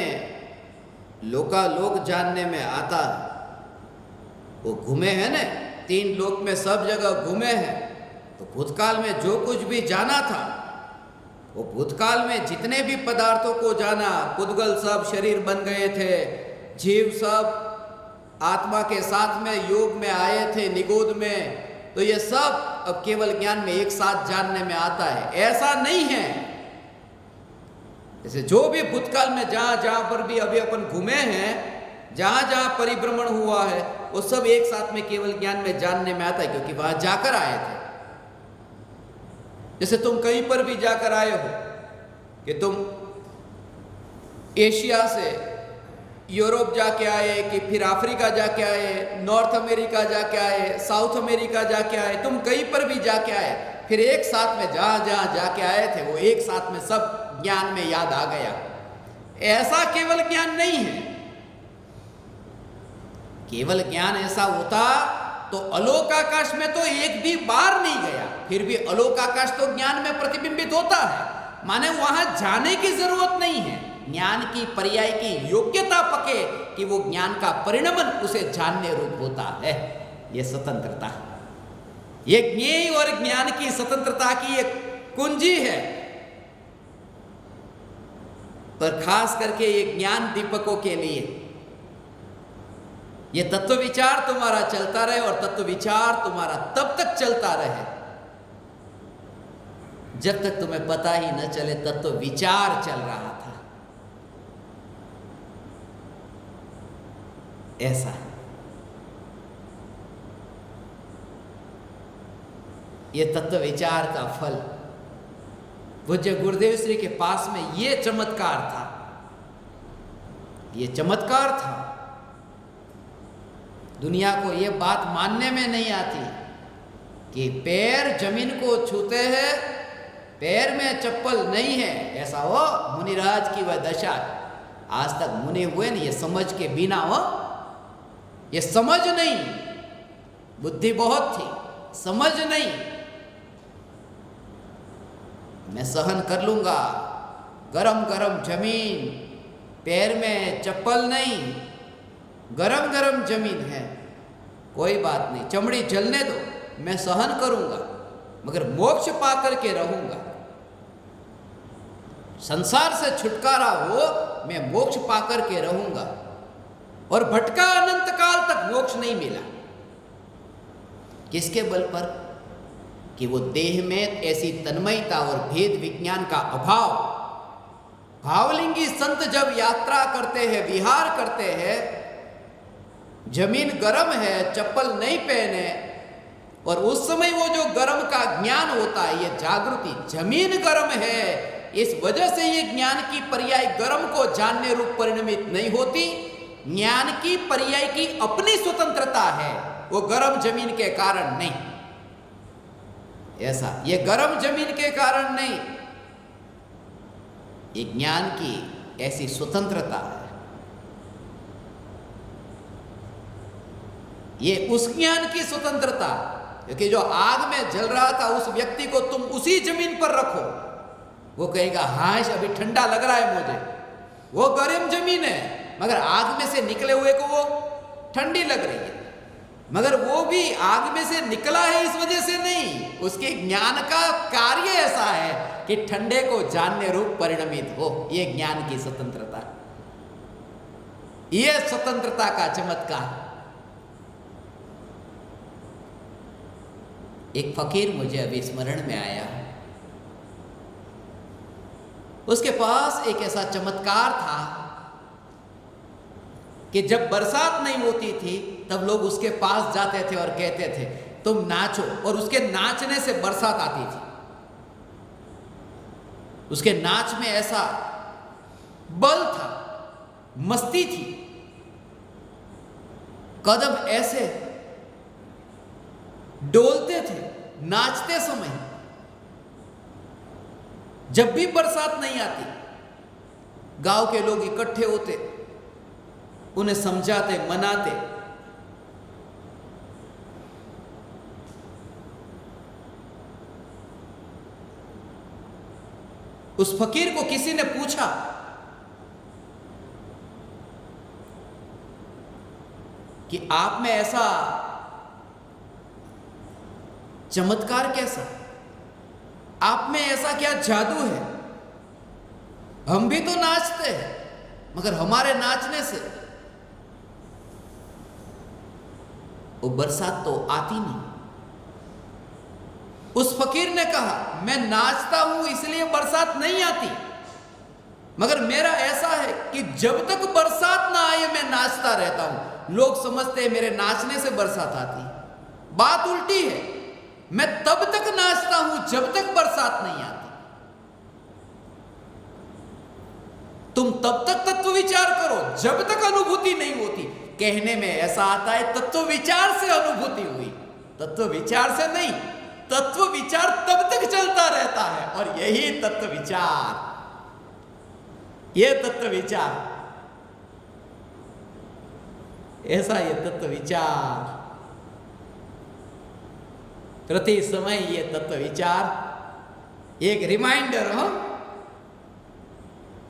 लोकालोक जानने में आता है। वो घूमे हैं ना, 3 लोक में सब जगह घूमे हैं, तो भूतकाल में जो कुछ भी जाना था, वो भूतकाल में जितने भी पदार्थों को जाना, पुद्गल सब शरीर बन गए थे, जीव सब आत्मा के साथ में योग में आए थे निगोद में, तो ये सब अब केवल ज्ञान में एक साथ जानने में आता है। ऐसा नहीं है, जैसे जो भी भूतकाल में जहां जहां पर भी अभी अपन घूमे हैं, जहां जहां परिभ्रमण हुआ है, वो सब एक साथ में केवल ज्ञान में जानने में आता है, क्योंकि वहां जाकर आए थे। जैसे तुम कहीं पर भी जाकर आए हो कि तुम एशिया से यूरोप जाके आए, कि फिर अफ्रीका जाके आए, नॉर्थ अमेरिका जाके आए, साउथ अमेरिका जाके आए, तुम कहीं पर भी जाके आए, फिर एक साथ में जहां जहां जाके आए थे वो एक साथ में सब ज्ञान में याद आ गया। ऐसा केवल ज्ञान नहीं है। केवल ज्ञान ऐसा होता तो अलोक आकाश में तो एक भी बार नहीं गया, फिर भी अलोक आकाश तो ज्ञान में प्रतिबिंबित होता है, माने वहां जाने की जरूरत नहीं है। ज्ञान की पर्याय की योग्यता पके कि वो ज्ञान का परिणमन उसे जानने रूप होता है। ये स्वतंत्रता, ये ज्ञेय और ज्ञान की स्वतंत्रता की एक कुंजी है। पर खास करके ये ज्ञान दीपकों के लिए ये तत्व विचार तुम्हारा चलता रहे, और तत्व विचार तुम्हारा तब तक चलता रहे जब तक तुम्हें पता ही न चले तत्व विचार चल रहा था। ऐसा ये तत्व विचार का फल। पूज्य गुरुदेव श्री के पास में ये चमत्कार था, ये चमत्कार था। दुनिया को ये बात मानने में नहीं आती कि पैर जमीन को छूते हैं, पैर में चप्पल नहीं है, ऐसा हो मुनिराज की वह दशा। आज तक मुनि हुए नहीं, ये समझ के बिना हो, ये समझ नहीं, बुद्धि बहुत थी, समझ नहीं। मैं सहन कर लूंगा, गरम गरम जमीन, पैर में चप्पल नहीं, गरम गरम जमीन है, कोई बात नहीं, चमड़ी जलने दो, मैं सहन करूंगा, मगर मोक्ष पाकर के रहूंगा। संसार से छुटकारा हो, मैं मोक्ष पाकर के रहूंगा। और भटका अनंत काल तक मोक्ष नहीं मिला। किसके बल पर? कि वो देह में ऐसी तन्मयता और भेद विज्ञान का अभाव। भावलिंगी संत जब यात्रा करते हैं, विहार करते हैं, जमीन गर्म है, चप्पल नहीं पहने, और उस समय वो जो गर्म का ज्ञान होता है, ये जागृति, जमीन गर्म है, इस वजह से ये ज्ञान की पर्याय गर्म को जानने रूप परिणमित नहीं होती। ज्ञान की पर्याय की अपनी स्वतंत्रता है, वो गर्म जमीन के कारण नहीं। ऐसा ये गर्म जमीन के कारण नहीं, ये ज्ञान की ऐसी स्वतंत्रता है। ये उस ज्ञान की स्वतंत्रता, क्योंकि जो आग में जल रहा था उस व्यक्ति को तुम उसी जमीन पर रखो, वो कहेगा हाँ अभी ठंडा लग रहा है मुझे, वो गर्म जमीन है, मगर आग में से निकले हुए को वो ठंडी लग रही है। मगर वो भी आग में से निकला है इस वजह से नहीं, उसके ज्ञान का कार्य ऐसा है कि ठंडे को जानने रूप परिणमित हो। ये ज्ञान की स्वतंत्रता, ये स्वतंत्रता का चमत्कार। एक फकीर मुझे अभी स्मरण में आया, उसके पास एक ऐसा चमत्कार था कि जब बरसात नहीं होती थी तब लोग उसके पास जाते थे और कहते थे तुम नाचो, और उसके नाचने से बरसात आती थी। उसके नाच में ऐसा बल था, मस्ती थी, कदम ऐसे डोलते थे नाचते समय। जब भी बरसात नहीं आती, गांव के लोग इकट्ठे होते, उन्हें समझाते, मनाते। उस फकीर को किसी ने पूछा कि आप में ऐसा चमत्कार कैसा, आप में ऐसा क्या जादू है? हम भी तो नाचते हैं, मगर हमारे नाचने से वो बरसात तो आती नहीं। उस फकीर ने कहा मैं नाचता हूं इसलिए बरसात नहीं आती, मगर मेरा ऐसा है कि जब तक बरसात ना आए मैं नाचता रहता हूं। लोग समझते हैं मेरे नाचने से बरसात आती, बात उल्टी है। मैं तब तक नाचता हूं जब तक बरसात नहीं आती। तुम तब तक तत्व विचार करो जब तक अनुभूति नहीं होती। कहने में ऐसा आता है तत्व विचार से अनुभूति हुई, तत्व विचार से नहीं। तत्व विचार तब तक चलता रहता है, और यही तत्व विचार, ये तत्व विचार, ऐसा ये तत्व विचार, प्रति समय ये तत्व विचार एक रिमाइंडर हो।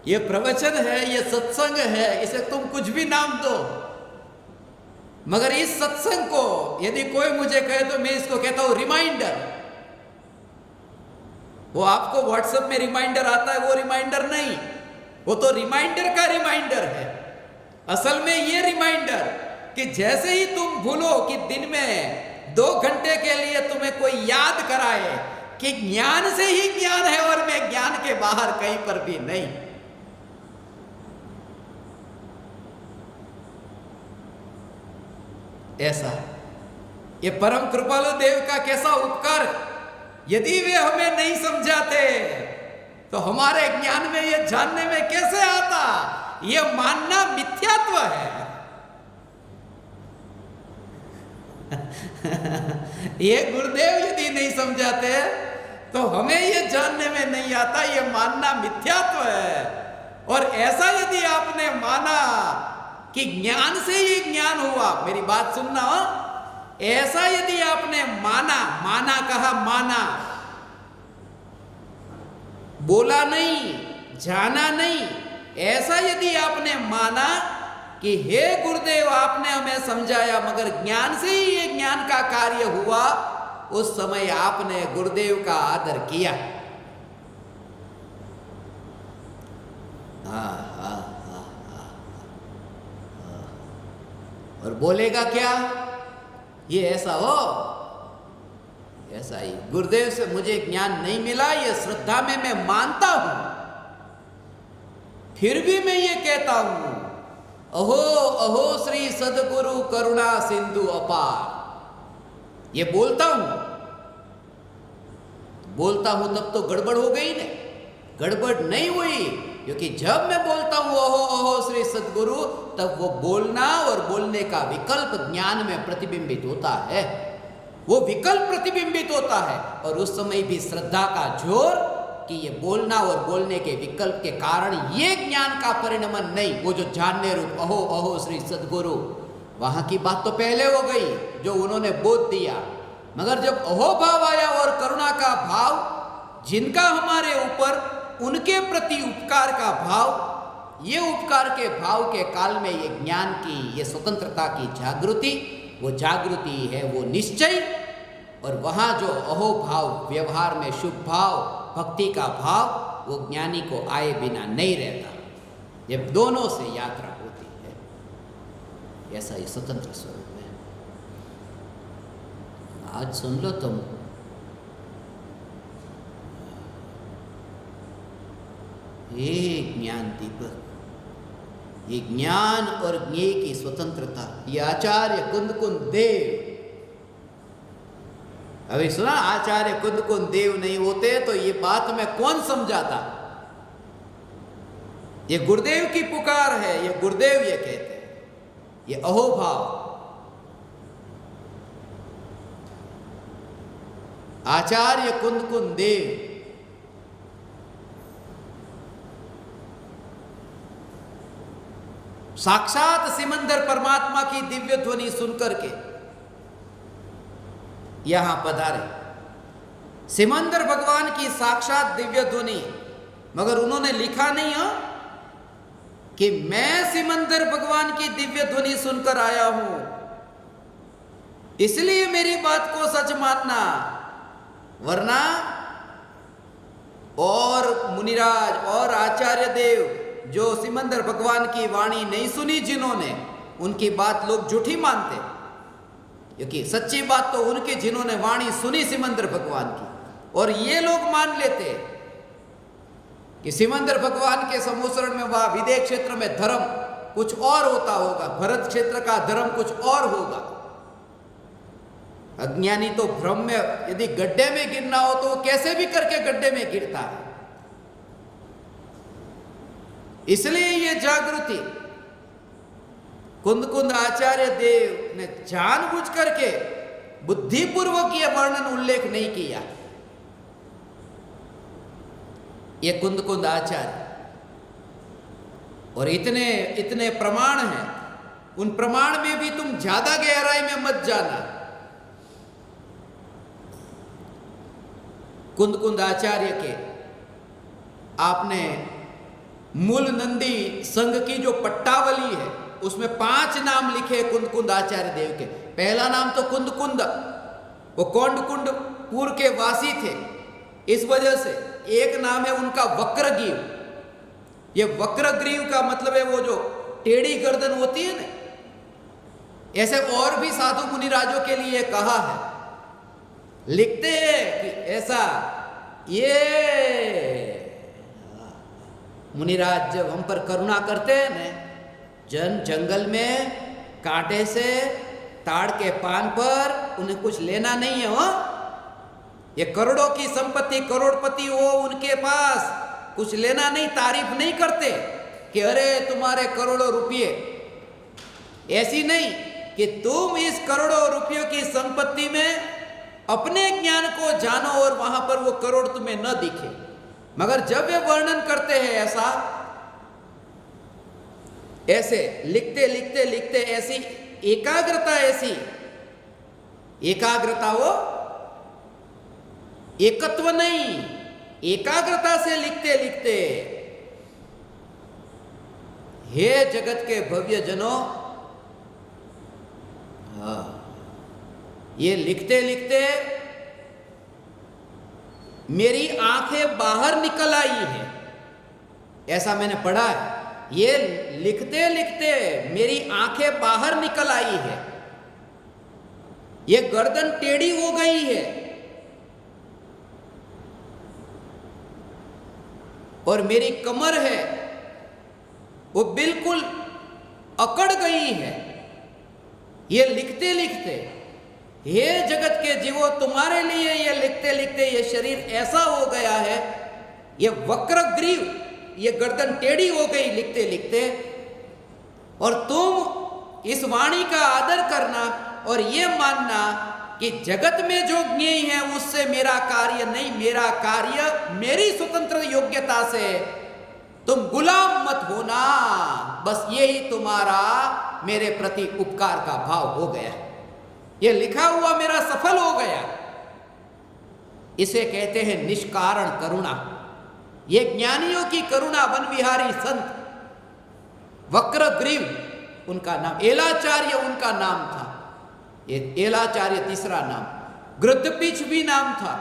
ये प्रवचन है, ये सत्संग है, इसे तुम कुछ भी नाम दो, मगर इस सत्संग को यदि कोई मुझे कहे तो मैं इसको कहता हूं रिमाइंडर। वो आपको व्हाट्सएप में रिमाइंडर आता है, वो रिमाइंडर नहीं, वो तो रिमाइंडर का रिमाइंडर है। असल में ये रिमाइंडर कि जैसे ही तुम भूलो कि दिन में 2 घंटे के लिए तुम्हें कोई याद कराए कि ज्ञान से ही ज्ञान है और मैं ज्ञान के बाहर कहीं पर भी नहीं। ऐसा ये परम कृपालु देव का कैसा उपकार यदि वे हमें नहीं समझाते तो हमारे ज्ञान में ये जानने में कैसे आता? ये मानना मिथ्यात्व है। ये गुरुदेव यदि नहीं समझाते तो हमें ये जानने में नहीं आता, ये मानना मिथ्यात्व है। और ऐसा यदि आपने माना कि ज्ञान से ये ज्ञान हुआ, मेरी बात सुनना हो, ऐसा यदि आपने माना, माना कहा माना, बोला नहीं, जाना नहीं, ऐसा यदि आपने माना कि हे गुरुदेव आपने हमें समझाया मगर ज्ञान से ही ये ज्ञान का कार्य हुआ, उस समय आपने गुरुदेव का आदर किया। और बोलेगा क्या? ये ऐसा हो, ऐसा ही गुरुदेव से मुझे ज्ञान नहीं मिला, ये श्रद्धा में मैं मानता हूं, फिर भी मैं ये कहता हूं, अहो अहो श्री सदगुरु करुणा सिंधु अपार, ये बोलता हूं तब तो गड़बड़ हो गई ना? गड़बड़ नहीं हुई, क्योंकि जब मैं बोलता हूं अहो अहो श्री सदगुरु, तब वो बोलना और बोलने का विकल्प ज्ञान में प्रतिबिंबित होता है, वो विकल्प प्रतिबिंबित होता है। और उस समय भी श्रद्धा का जोर कि ये बोलना और बोलने के विकल्प के कारण ये ज्ञान का परिणमन नहीं, वो जो जानने रूप अहो अहो श्री सदगुरु, वहां की बात तो पहले हो गई जो उन्होंने बोध दिया। मगर जब अहो भाव आया और करुणा का भाव, जिनका हमारे ऊपर उनके प्रति उपकार का भाव, ये उपकार के भाव के काल में ये ज्ञान की, ये स्वतंत्रता की जागृति, वो जागृति है वो निश्चय। और वहाँ जो अहो भाव, व्यवहार में शुभ भाव, भक्ति का भाव, वो ज्ञानी को आए बिना नहीं रहता, जब दोनों से यात्रा होती है। ऐसा ही स्वतंत्र स्वरूप है। आज सुन लो तुम, ये ज्ञान दीपक, ये ज्ञान और ज्ञेय की स्वतंत्रता, ये आचार्य कुंदकुंद देव। अभी सुना, आचार्य कुंदकुंद देव नहीं होते तो ये बात में कौन समझाता? ये गुरुदेव की पुकार है, ये गुरुदेव ये कहते हैं, ये अहोभाव। आचार्य कुंदकुंद देव साक्षात सिमंदर परमात्मा की दिव्य ध्वनि सुनकर के यहां पधारे। सिमंदर भगवान की साक्षात दिव्य ध्वनि, मगर उन्होंने लिखा नहीं हो कि मैं सिमंदर भगवान की दिव्य ध्वनि सुनकर आया हूं, इसलिए मेरी बात को सच मानना, वरना और मुनिराज और आचार्य देव जो सिमंदर भगवान की वाणी नहीं सुनी जिन्होंने, उनकी बात लोग झूठी मानते, क्योंकि सच्ची बात तो उनकी जिन्होंने वाणी सुनी सिमंदर भगवान की। और ये लोग मान लेते कि सिमंदर भगवान के समुसरण में, वह विदेह क्षेत्र में धर्म कुछ और होता होगा, भरत क्षेत्र का धर्म कुछ और होगा। अज्ञानी तो भ्रम में, यदि गड्ढे में गिरना हो तो वो कैसे भी करके गड्ढे में गिरता है। इसलिए ये जागृति कुंदकुंद आचार्य देव ने जानबूझ करके बुद्धिपूर्वक यह वर्णन उल्लेख नहीं किया। ये कुंदकुंद आचार्य, और इतने इतने प्रमाण हैं, उन प्रमाण में भी तुम ज्यादा गहराई में मत जाना। कुंदकुंद आचार्य के आपने मूल नंदी संघ की जो पट्टावली है उसमें 5 नाम लिखे कुंदकुंद आचार्य देव के। पहला नाम तो कुंदकुंद, वो कौंडकुंड पूर्व के वासी थे, इस वजह से। एक नाम है उनका वक्रग्रीव। ये वक्रग्रीव का मतलब है वो जो टेढ़ी गर्दन होती है ना, ऐसे और भी साधु मुनिराजों के लिए कहा है। लिखते हैं कि ऐसा ये मुनिराज जब हम पर करुणा करते हैं ना, जंगल में कांटे से ताड़ के पान पर उन्हें कुछ लेना नहीं है, हो ये करोड़ों की संपत्ति, करोड़पति हो, उनके पास कुछ लेना नहीं, तारीफ नहीं करते कि अरे तुम्हारे करोड़ों रुपये। ऐसी नहीं कि तुम इस करोड़ों रुपयों की संपत्ति में अपने ज्ञान को जानो और वहां पर वो करोड़ तुम्हें न दिखे। मगर जब वे वर्णन करते हैं ऐसे लिखते लिखते लिखते ऐसी एकाग्रता, ऐसी एकाग्रता, वो एकत्व नहीं, एकाग्रता से लिखते लिखते, हे जगत के भव्य जनों, ये लिखते लिखते मेरी आंखें बाहर निकल आई है, ऐसा मैंने पढ़ा है। ये लिखते लिखते मेरी आंखें बाहर निकल आई है, ये गर्दन टेढ़ी हो गई है और मेरी कमर है वो बिल्कुल अकड़ गई है। ये लिखते लिखते, हे जगत के जीवों, तुम्हारे लिए ये लिखते लिखते ये शरीर ऐसा हो गया है, ये वक्रग्रीव, ये गर्दन टेढ़ी हो गई लिखते लिखते। और तुम इस वाणी का आदर करना और ये मानना कि जगत में जो ज्ञेय है उससे मेरा कार्य नहीं, मेरा कार्य मेरी स्वतंत्र योग्यता से, तुम गुलाम मत होना। बस यही तुम्हारा मेरे प्रति उपकार का भाव हो गया, ये लिखा हुआ मेरा सफल हो गया। इसे कहते हैं निष्कारण करुणा। ये ज्ञानियों की करुणा। वन विहारी संत वक्रग्रीव उनका नाम, एलाचार्य उनका नाम था, ये एलाचार्य तीसरा नाम, गृद्धपीछ भी नाम था,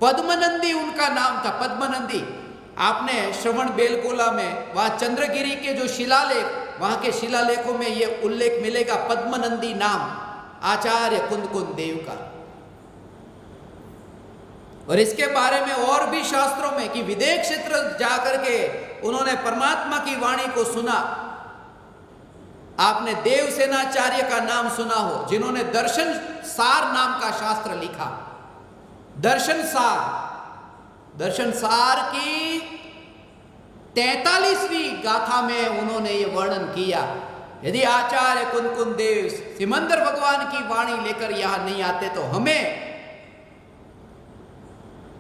पद्मनंदी उनका नाम था, पद्मनंदी। आपने श्रवण बेलगोला में वहां चंद्रगिरी के जो शिलालेख, वहां के शिलालेखों में यह उल्लेख मिलेगा, पद्मनंदी नाम आचार्य कुंद देव का। और इसके बारे में और भी शास्त्रों में कि विदेह क्षेत्र जाकर के उन्होंने परमात्मा की वाणी को सुना। आपने देवसेनाचार्य का नाम सुना हो, जिन्होंने दर्शन सार नाम का शास्त्र लिखा। दर्शन सार की 43वीं गाथा में उन्होंने ये वर्णन किया। यदि आचार्य कुंद देव सिमंदर भगवान की वाणी लेकर यहां नहीं आते तो हमें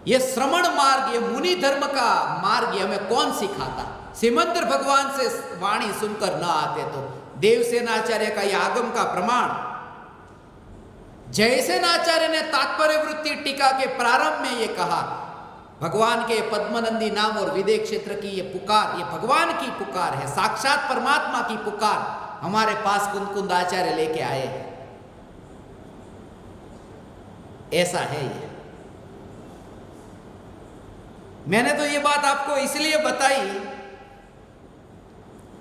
ये श्रवण मार्ग, ये मुनि धर्म का मार्ग हमें कौन सिखाता। सिमंदर भगवान से वाणी सुनकर ना आते तो। देवसेनाचार्य का यह आगम का प्रमाण। जयसेनाचार्य ने तात्पर्य वृत्ति टीका के प्रारंभ में ये कहा, भगवान के पद्मनंदी नाम और विदेह क्षेत्र की ये पुकार, ये भगवान की पुकार है, साक्षात परमात्मा की पुकार हमारे पास कुंद आचार्य लेके आए हैं। ऐसा है ये। मैंने तो ये बात आपको इसलिए बताई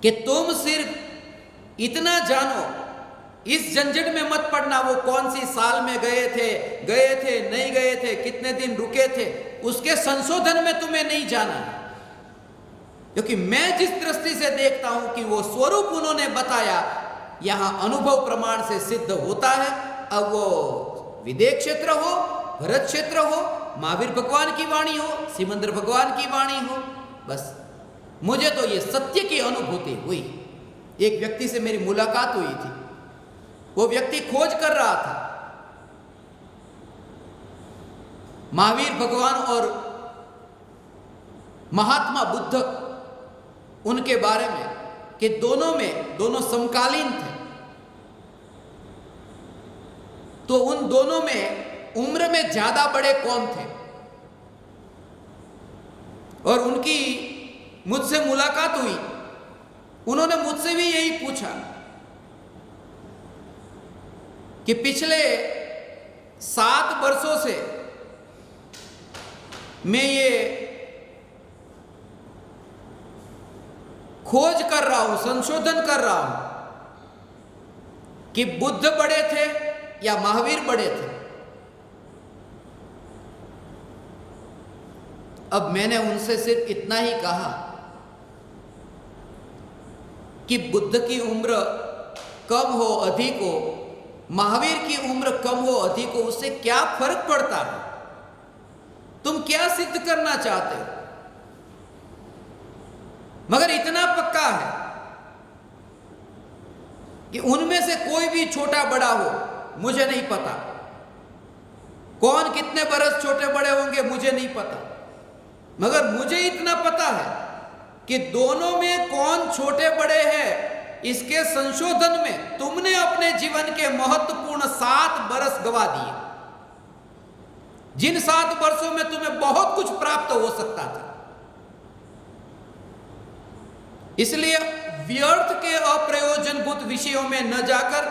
कि तुम सिर्फ इतना जानो, इस झंझट में मत पड़ना वो कौन सी साल में गए थे नहीं गए थे, कितने दिन रुके थे, उसके संशोधन में तुम्हें नहीं जाना। क्योंकि मैं जिस दृष्टि से देखता हूं कि वो स्वरूप उन्होंने बताया यहां अनुभव प्रमाण से सिद्ध होता है। अब वो विदेह क्षेत्र हो, भरत क्षेत्र हो, महावीर भगवान की वाणी हो, सिमंदर भगवान की वाणी हो, बस मुझे तो ये सत्य की अनुभूति हुई। एक व्यक्ति से मेरी मुलाकात हुई थी, वो व्यक्ति खोज कर रहा था महावीर भगवान और महात्मा बुद्ध, उनके बारे में कि दोनों समकालीन थे। तो उन दोनों में उम्र में ज्यादा बड़े कौन थे, और उनकी मुझसे मुलाकात हुई। उन्होंने मुझसे भी यही पूछा कि पिछले 7 वर्षों से मैं ये खोज कर रहा हूं, संशोधन कर रहा हूं कि बुद्ध बड़े थे या महावीर बड़े थे। अब मैंने उनसे सिर्फ इतना ही कहा कि बुद्ध की उम्र कम हो अधिक हो महावीर की उम्र कम हो अधिक हो उससे क्या फर्क पड़ता है? तुम क्या सिद्ध करना चाहते हो? मगर इतना पक्का है कि उनमें से कोई भी छोटा बड़ा हो, मुझे नहीं पता। कौन कितने बरस छोटे बड़े होंगे मुझे नहीं पता, मगर मुझे इतना पता है कि दोनों में कौन छोटे बड़े हैं, इसके संशोधन में तुमने अपने जीवन के महत्वपूर्ण 7 बरस गवा दिए, जिन 7 वर्षों में तुम्हें बहुत कुछ प्राप्त हो सकता था। इसलिए व्यर्थ के अप्रयोजनभूत विषयों में न जाकर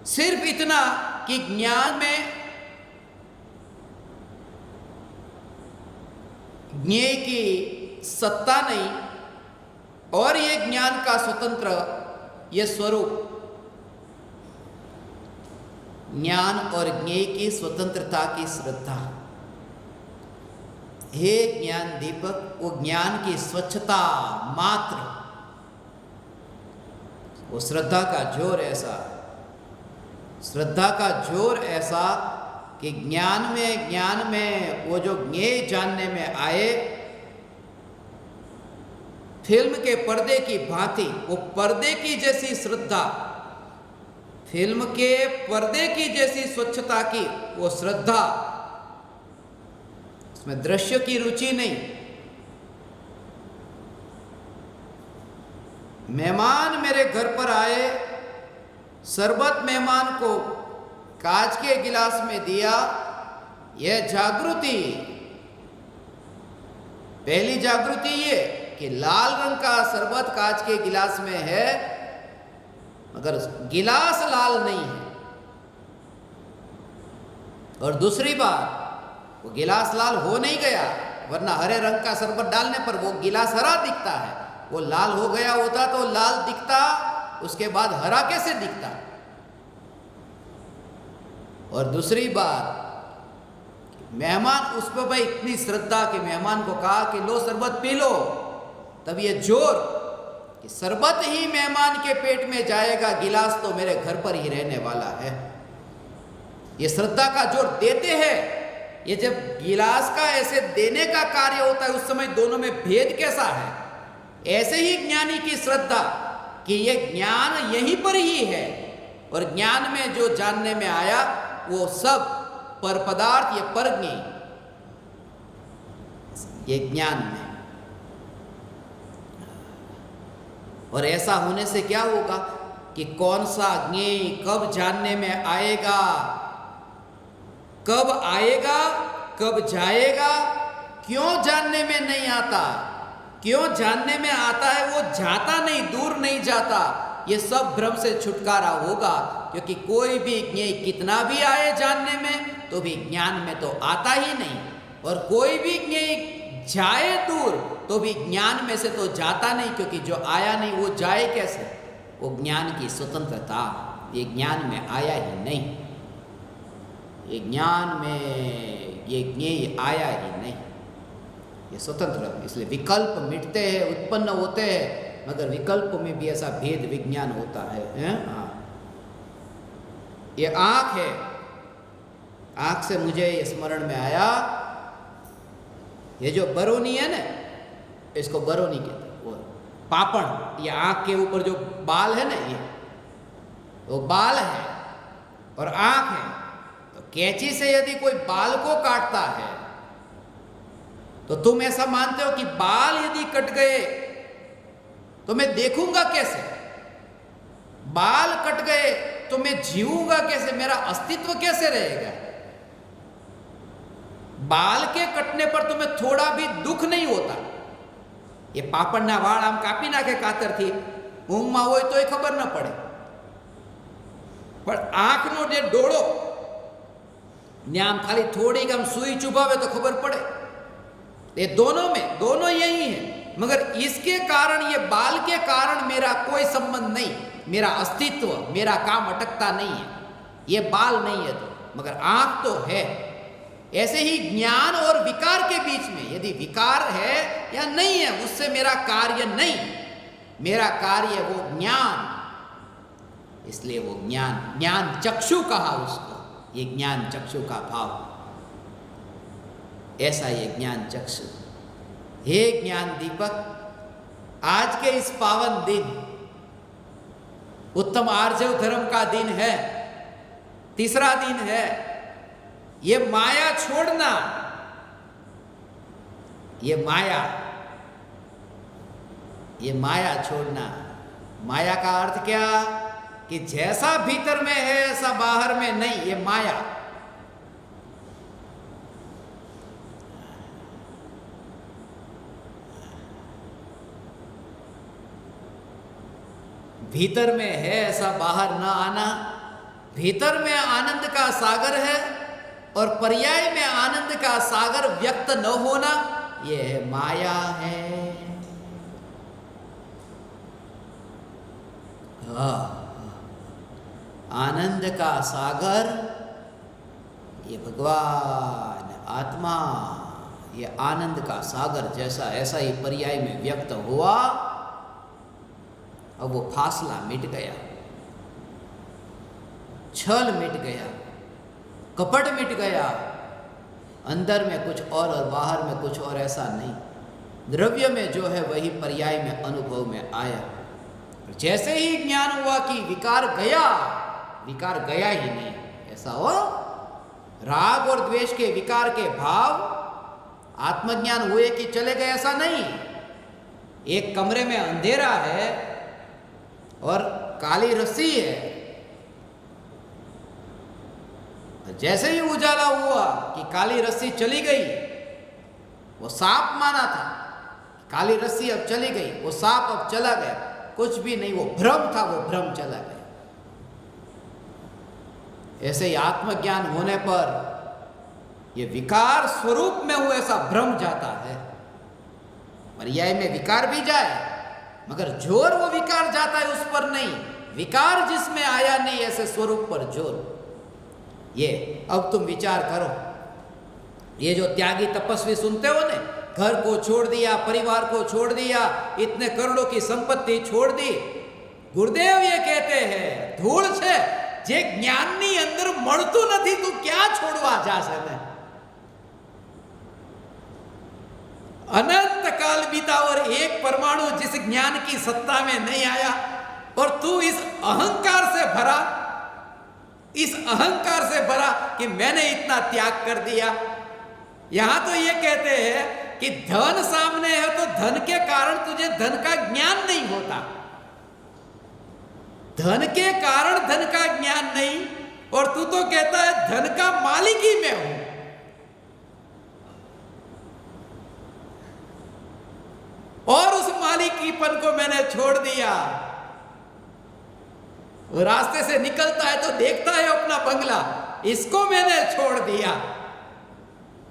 सिर्फ इतना कि ज्ञान में ज्ञेय की सत्ता नहीं और ये ज्ञान का स्वतंत्र ये स्वरूप, ज्ञान और ज्ञेय की स्वतंत्रता की श्रद्धा। हे ज्ञान दीपक, वो ज्ञान की स्वच्छता मात्र, वो श्रद्धा का जोर ऐसा, श्रद्धा का जोर ऐसा कि ज्ञान में वो जो ज्ञेय जानने में आए, फिल्म के पर्दे की भांति वो पर्दे की जैसी श्रद्धा, फिल्म के पर्दे की जैसी स्वच्छता की वो श्रद्धा, उसमें दृश्य की रुचि नहीं। मेहमान मेरे घर पर आए, शरबत मेहमान को कांच के गिलास में दिया, यह जागृति, पहली जागृति ये कि लाल रंग का शरबत कांच के गिलास में है मगर गिलास लाल नहीं है। और दूसरी बात, वो गिलास लाल हो नहीं गया, वरना हरे रंग का शरबत डालने पर वो गिलास हरा दिखता है। वो लाल हो गया होता तो लाल दिखता, उसके बाद हरा कैसे दिखता। और दूसरी बात, मेहमान उस पर भाई इतनी श्रद्धा कि मेहमान को कहा कि लो शरबत पी लो, तब ये जोर कि शरबत ही मेहमान के पेट में जाएगा, गिलास तो मेरे घर पर ही रहने वाला है। ये श्रद्धा का जोर देते हैं। ये जब गिलास का ऐसे देने का कार्य होता है उस समय दोनों में भेद कैसा है। ऐसे ही ज्ञानी की श्रद्धा कि ये ज्ञान यहीं पर ही है और ज्ञान में जो जानने में आया वो सब पर पदार्थ, ये परज्ञ, ये ज्ञान में। और ऐसा होने से क्या होगा कि कौन सा ज्ञेय कब जानने में आएगा, कब आएगा, कब जाएगा, क्यों जानने में नहीं आता, क्यों जानने में आता है, वो जाता नहीं, दूर नहीं जाता। ये सब भ्रम से छुटकारा होगा, क्योंकि कोई भी ज्ञेय कितना भी आए जानने में तो भी ज्ञान में तो आता ही नहीं, और कोई भी ज्ञेय जाए दूर तो भी ज्ञान में से तो जाता नहीं, क्योंकि जो आया नहीं वो जाए कैसे। वो ज्ञान की स्वतंत्रता, ये ज्ञान में आया ही नहीं, ये ज्ञान में ये ज्ञेय आया ही नहीं, ये स्वतंत्र। इसलिए विकल्प मिटते हैं, उत्पन्न होते हैं, मगर विकल्प में भी ऐसा भेद विज्ञान होता है। हाँ, ये आँख है, आँख से मुझे ये स्मरण में आया, ये जो बरोनी है ना, इसको बरोनी कहते हैं, वो पापड़, ये आँख के ऊपर जो बाल है ना, ये वो बाल है और आँख है। तो कैंची से यदि कोई बाल को काटता है तो तुम ऐसा मानते हो कि बाल यदि कट गए तो मैं देखूंगा कैसे, बाल कट गए तो मैं जीऊंगा कैसे, मेरा अस्तित्व कैसे रहेगा। बाल के कटने पर तुम्हें थोड़ा भी दुख नहीं होता। ये पापड़ना वाળ આમ કાપી નાખે કાતરથી, ઊંઘમાં હોય તોય ખબર ન પડે, પણ આંખનો જે ડોળો ને આમ ખાલી થોડીક આમ સુઈ ચુભાવે તો ખબર પડે। ये दोनों यही है, मगर इसके कारण, ये बाल के कारण मेरा कोई संबंध नहीं, मेरा अस्तित्व, मेरा काम अटकता नहीं है। ये बाल नहीं है तो, मगर आंख तो है। ऐसे ही ज्ञान और विकार के बीच में यदि विकार है या नहीं है, उससे मेरा कार्य नहीं, मेरा कार्य वो ज्ञान। इसलिए वो ज्ञान चक्षु कहा उसको, ये ज्ञान चक्षु का भाव, ऐसा ये ज्ञान चक्षु। हे ज्ञान दीपक, आज के इस पावन दिन, उत्तम आर्जव धर्म का दिन है, तीसरा दिन है, ये माया छोड़ना, ये माया छोड़ना। माया का अर्थ क्या? कि जैसा भीतर में है ऐसा बाहर में नहीं, ये माया। भीतर में है ऐसा बाहर न आना, भीतर में आनंद का सागर है और पर्याय में आनंद का सागर व्यक्त न होना, यह माया है। आनंद का सागर, ये भगवान आत्मा, ये आनंद का सागर जैसा ऐसा ही पर्याय में व्यक्त हुआ। अब वो फासला मिट गया, छल मिट गया, कपट मिट गया, अंदर में कुछ और बाहर में कुछ और, ऐसा नहीं। द्रव्य में जो है वही पर्याय में अनुभव में आया। जैसे ही ज्ञान हुआ कि विकार गया ही नहीं, ऐसा हो। राग और द्वेष के विकार के भाव आत्मज्ञान हुए कि चले गए, ऐसा नहीं। एक कमरे में अंधेरा है और काली रस्सी है, जैसे ही उजाला हुआ कि काली रस्सी चली गई, वो सांप माना था, काली रस्सी अब चली गई, वो सांप अब चला गया, कुछ भी नहीं, वो भ्रम था, वो भ्रम चला गया। ऐसे ही आत्मज्ञान होने पर ये विकार स्वरूप में हुआ ऐसा भ्रम जाता है। पर्याय में विकार भी जाए मगर जोर वो विकार जाता है उस पर नहीं, विकार जिसमें आया नहीं ऐसे स्वरूप पर जोर। ये अब तुम विचार करो, ये जो त्यागी तपस्वी सुनते हो ने, घर को छोड़ दिया, परिवार को छोड़ दिया, इतने करोड़ों की संपत्ति छोड़ दी। गुरुदेव ये कहते हैं, धूल छे जे ज्ञाननी अंदर मळतुं नथी तू क्या छोड़वा जाशे ने। अनंत काल बीता और एक परमाणु जिस ज्ञान की सत्ता में नहीं आया, और तू इस अहंकार से भरा कि मैंने इतना त्याग कर दिया। यहां तो ये कहते हैं कि धन सामने है तो धन के कारण तुझे धन का ज्ञान नहीं होता, धन के कारण धन का ज्ञान नहीं, और तू तो कहता है धन का मालिक ही मैं हूं। और उस मालिकीपन को मैंने छोड़ दिया। वो रास्ते से निकलता है तो देखता है अपना बंगला, इसको मैंने छोड़ दिया।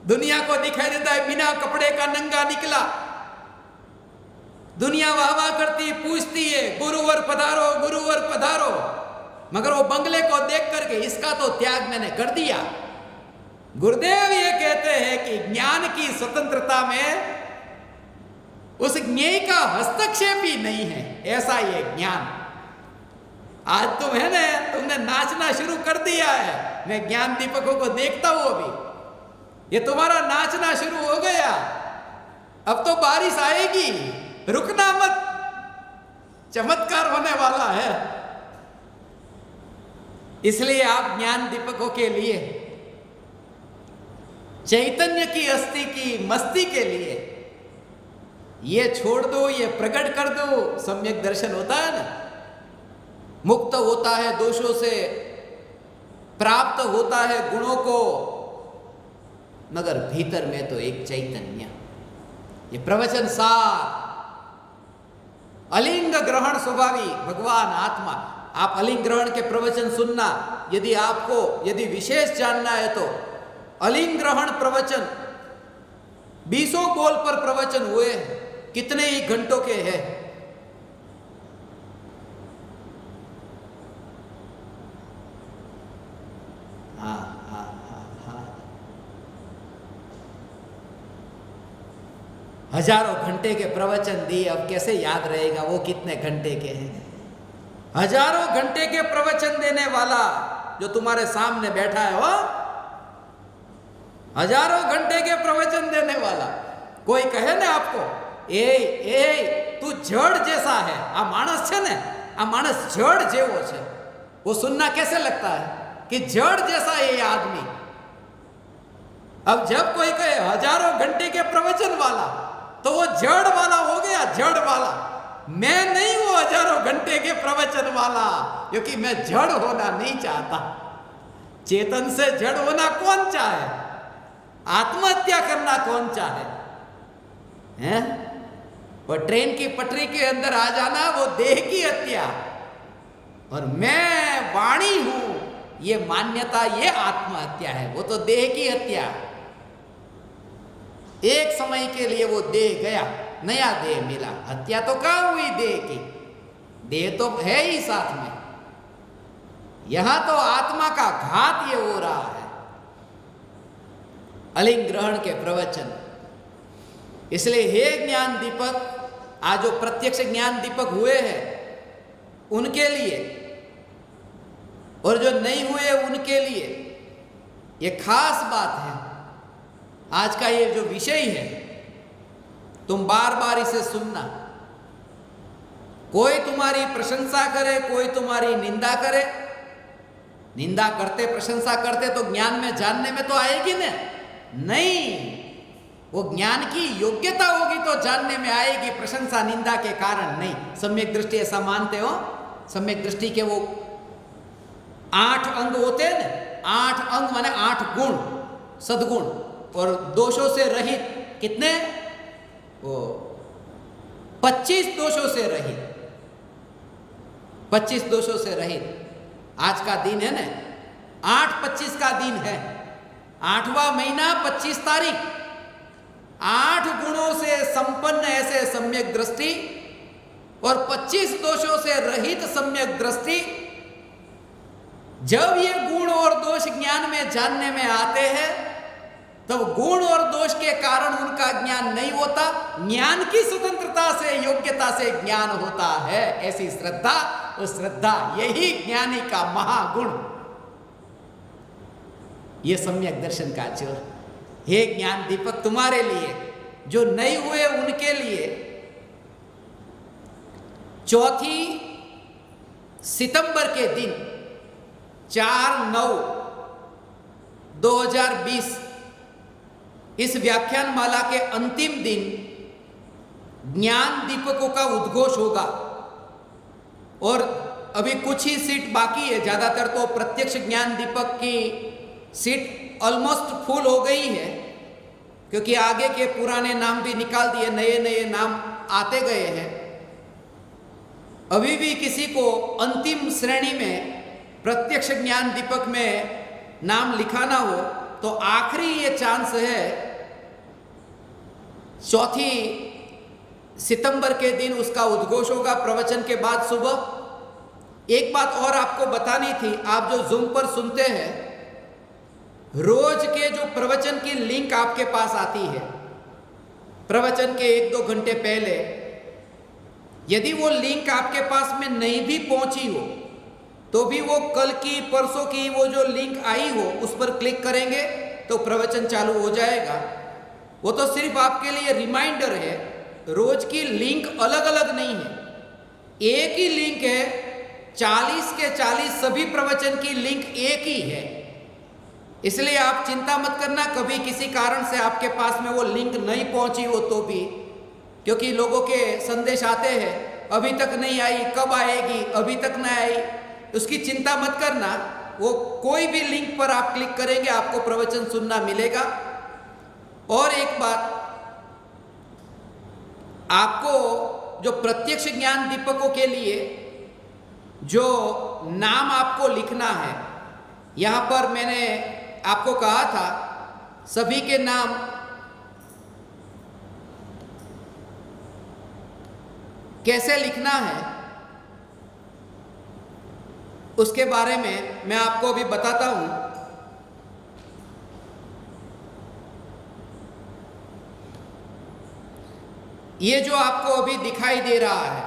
दुनिया को दिखाई देता है बिना कपड़े का नंगा निकला, दुनिया वाह वाह करती, पूछती है गुरुवर पधारो, गुरुवर पधारो, मगर वो बंगले को देख करके इसका तो त्याग मैंने कर दिया। गुरुदेव ये कहते हैं कि ज्ञान की स्वतंत्रता में उस ज्ञेय का हस्तक्षेप ही नहीं है, ऐसा ये ज्ञान। आज तुम है ना, तुमने नाचना शुरू कर दिया है, मैं ज्ञान दीपकों को देखता हूं अभी, ये तुम्हारा नाचना शुरू हो गया। अब तो बारिश आएगी, रुकना मत, चमत्कार होने वाला है। इसलिए आप ज्ञान दीपकों के लिए, चैतन्य की अस्थि की मस्ती के लिए ये छोड़ दो, ये प्रकट कर दो, सम्यक दर्शन होता है ना, मुक्त होता है दोषों से, प्राप्त होता है गुणों को, मगर भीतर में तो एक चैतन्य। ये प्रवचन सार, अलिंग ग्रहण स्वभावी भगवान आत्मा। आप अलिंग ग्रहण के प्रवचन सुनना, यदि विशेष जानना है तो अलिंग ग्रहण प्रवचन 20 कॉल पर प्रवचन हुए, कितने ही घंटों के हैं। हजारों घंटे के प्रवचन दिए, अब कैसे याद रहेगा वो कितने घंटे के हैं। हजारों घंटे के प्रवचन देने वाला जो तुम्हारे सामने बैठा है वो, हजारों घंटे के प्रवचन देने वाला, कोई कहे ना आपको ए तू जड़ जैसा है, आ मानस छे ने, आ मानस जड़ जेवो छे, वो सुनना कैसे लगता है कि जड़ जैसा है ये आदमी। अब जब कोई कहे हजारों घंटे के प्रवचन वाला, तो वो जड़ वाला हो गया, जड़ वाला। मैं नहीं हूं हजारों घंटे के प्रवचन वाला, क्योंकि मैं जड़ होना नहीं चाहता। चेतन से जड़ होना कौन चाहे? आत्महत्या करना कौन चाहे? हैं? वो ट्रेन की पटरी के अंदर आ जाना, वो देह की हत्या। और मैं वाणी हूं, ये मान्यता, ये आत्महत्या है। वो तो देह की हत्या। एक समय के लिए वो देह गया, नया देह मिला, हत्या तो कहां हुई देह की? देह तो है ही साथ में। यहां तो आत्मा का घात ये हो रहा है। अलिंग ग्रहण के प्रवचन, इसलिए हे ज्ञान दीपक, आज जो प्रत्यक्ष ज्ञान दीपक हुए हैं उनके लिए, और जो नहीं हुए उनके लिए ये खास बात है। आज का ये जो विषय है, तुम बार बार इसे सुनना। कोई तुम्हारी प्रशंसा करे, कोई तुम्हारी निंदा करे। निंदा करते, प्रशंसा करते तो ज्ञान में, जानने में तो आएगी ना? नहीं, वो ज्ञान की योग्यता होगी तो जानने में आएगी, प्रशंसा निंदा के कारण नहीं। सम्यक दृष्टि ऐसा मानते हो? सम्यक दृष्टि के वो 8 अंग होते हैं ना, 8 अंग माने 8 गुण, सद्गुण, और दोषों से रहित। कितने? वो 25 दोषों से रहित, 25 दोषों से रहित। आज का दिन है ना, 8/25 का दिन है, 8वां महीना 25 तारीख। 8 गुणों से संपन्न ऐसे सम्यक दृष्टि और 25 दोषों से रहित सम्यक दृष्टि। जब ये गुण और दोष ज्ञान में, जानने में आते हैं, तब गुण और दोष के कारण उनका ज्ञान नहीं होता, ज्ञान की स्वतंत्रता से, योग्यता से ज्ञान होता है। ऐसी श्रद्धा, उस श्रद्धा यही ज्ञानी का महागुण। ये सम्यक दर्शन का चोर। हे ज्ञान दीपक, तुम्हारे लिए, जो नहीं हुए उनके लिए 4 सितंबर के दिन 4/9/2020 इस व्याख्यान माला के अंतिम दिन ज्ञान दीपकों का उद्घोष होगा। और अभी कुछ ही सीट बाकी है, ज्यादातर तो प्रत्यक्ष ज्ञान दीपक की सीट ऑलमोस्ट फुल हो गई है, क्योंकि आगे के पुराने नाम भी निकाल दिए, नए नए नाम आते गए हैं। अभी भी किसी को अंतिम श्रेणी में प्रत्यक्ष ज्ञान दीपक में नाम लिखाना हो तो आखिरी ये चांस है 4 सितंबर के दिन उसका उद्घोष होगा, प्रवचन के बाद सुबह। एक बात और आपको बतानी थी, आप जो जूम पर सुनते हैं, रोज के जो प्रवचन की लिंक आपके पास आती है, प्रवचन के 1-2 घंटे पहले, यदि वो लिंक आपके पास में नहीं भी पहुंची हो तो भी वो कल की, परसों की वो जो लिंक आई हो उस पर क्लिक करेंगे तो प्रवचन चालू हो जाएगा। वो तो सिर्फ आपके लिए रिमाइंडर है, रोज की लिंक अलग अलग नहीं है, एक ही लिंक है। 40 के 40 सभी प्रवचन की लिंक एक ही है। इसलिए आप चिंता मत करना कभी किसी कारण से आपके पास में वो लिंक नहीं पहुंची हो तो भी, क्योंकि लोगों के संदेश आते हैं, अभी तक नहीं आई, कब आएगी, अभी तक नहीं आई। उसकी चिंता मत करना, वो कोई भी लिंक पर आप क्लिक करेंगे आपको प्रवचन सुनना मिलेगा। और एक बात, आपको जो प्रत्यक्ष ज्ञान दीपकों के लिए जो नाम आपको लिखना है, यहां पर मैंने आपको कहा था सभी के नाम कैसे लिखना है, उसके बारे में मैं आपको अभी बताता हूं। ये जो आपको अभी दिखाई दे रहा है,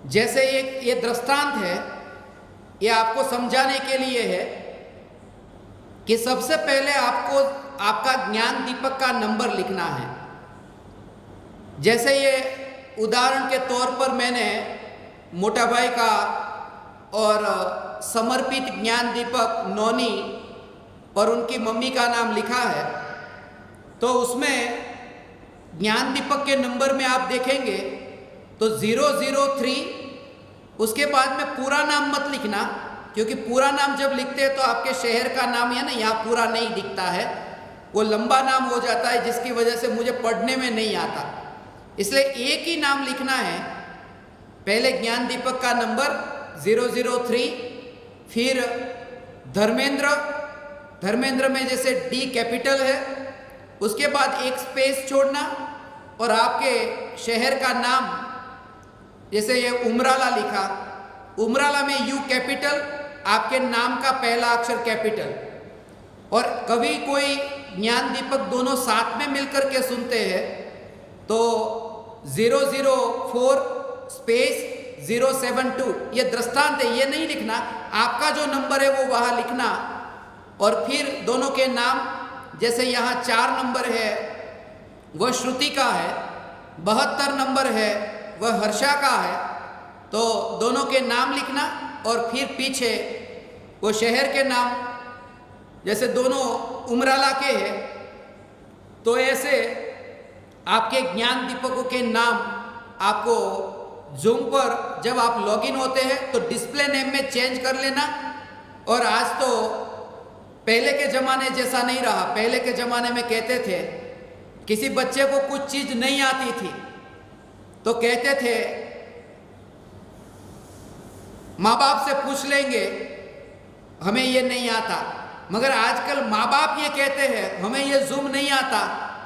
जैसे ये दृष्टांत है, ये आपको समझाने के लिए है कि सबसे पहले आपको आपका ज्ञान दीपक का नंबर लिखना है। जैसे ये उदाहरण के तौर पर मैंने मोटा भाई का और समर्पित ज्ञान दीपक नौनी और उनकी मम्मी का नाम लिखा है, तो उसमें ज्ञान दीपक के नंबर में आप देखेंगे तो 003, उसके बाद में पूरा नाम मत लिखना, क्योंकि पूरा नाम जब लिखते हैं तो आपके शहर का नाम है ना, यहाँ पूरा नहीं दिखता है, वो लंबा नाम हो जाता है, जिसकी वजह से मुझे पढ़ने में नहीं आता। इसलिए एक ही नाम लिखना है। पहले ज्ञान दीपक का नंबर 003, फिर धर्मेंद्र में जैसे डी कैपिटल है, उसके बाद एक स्पेस छोड़ना और आपके शहर का नाम, जैसे ये उमराला लिखा, उमराला में यू कैपिटल, आपके नाम का पहला अक्षर कैपिटल। और कभी कोई ज्ञान दीपक दोनों साथ में मिलकर के सुनते हैं तो 004 स्पेस 072, ये दृष्टांत है, ये नहीं लिखना, आपका जो नंबर है वो वहाँ लिखना। और फिर दोनों के नाम, जैसे यहाँ 4 नंबर है वह श्रुति का है, 72 नंबर है वह हर्षा का है, तो दोनों के नाम लिखना और फिर पीछे वो शहर के नाम, जैसे दोनों उमराला के हैं, तो ऐसे आपके ज्ञान दीपकों के नाम आपको जूम पर जब आप लॉगिन होते हैं तो डिस्प्ले नेम में चेंज कर लेना। और आज तो पहले के ज़माने जैसा नहीं रहा। पहले के ज़माने में कहते थे किसी बच्चे को कुछ चीज़ नहीं आती थी तो कहते थे माँ बाप से पूछ लेंगे, हमें ये नहीं आता। मगर आजकल माँ बाप ये कहते हैं हमें ये जूम नहीं आता,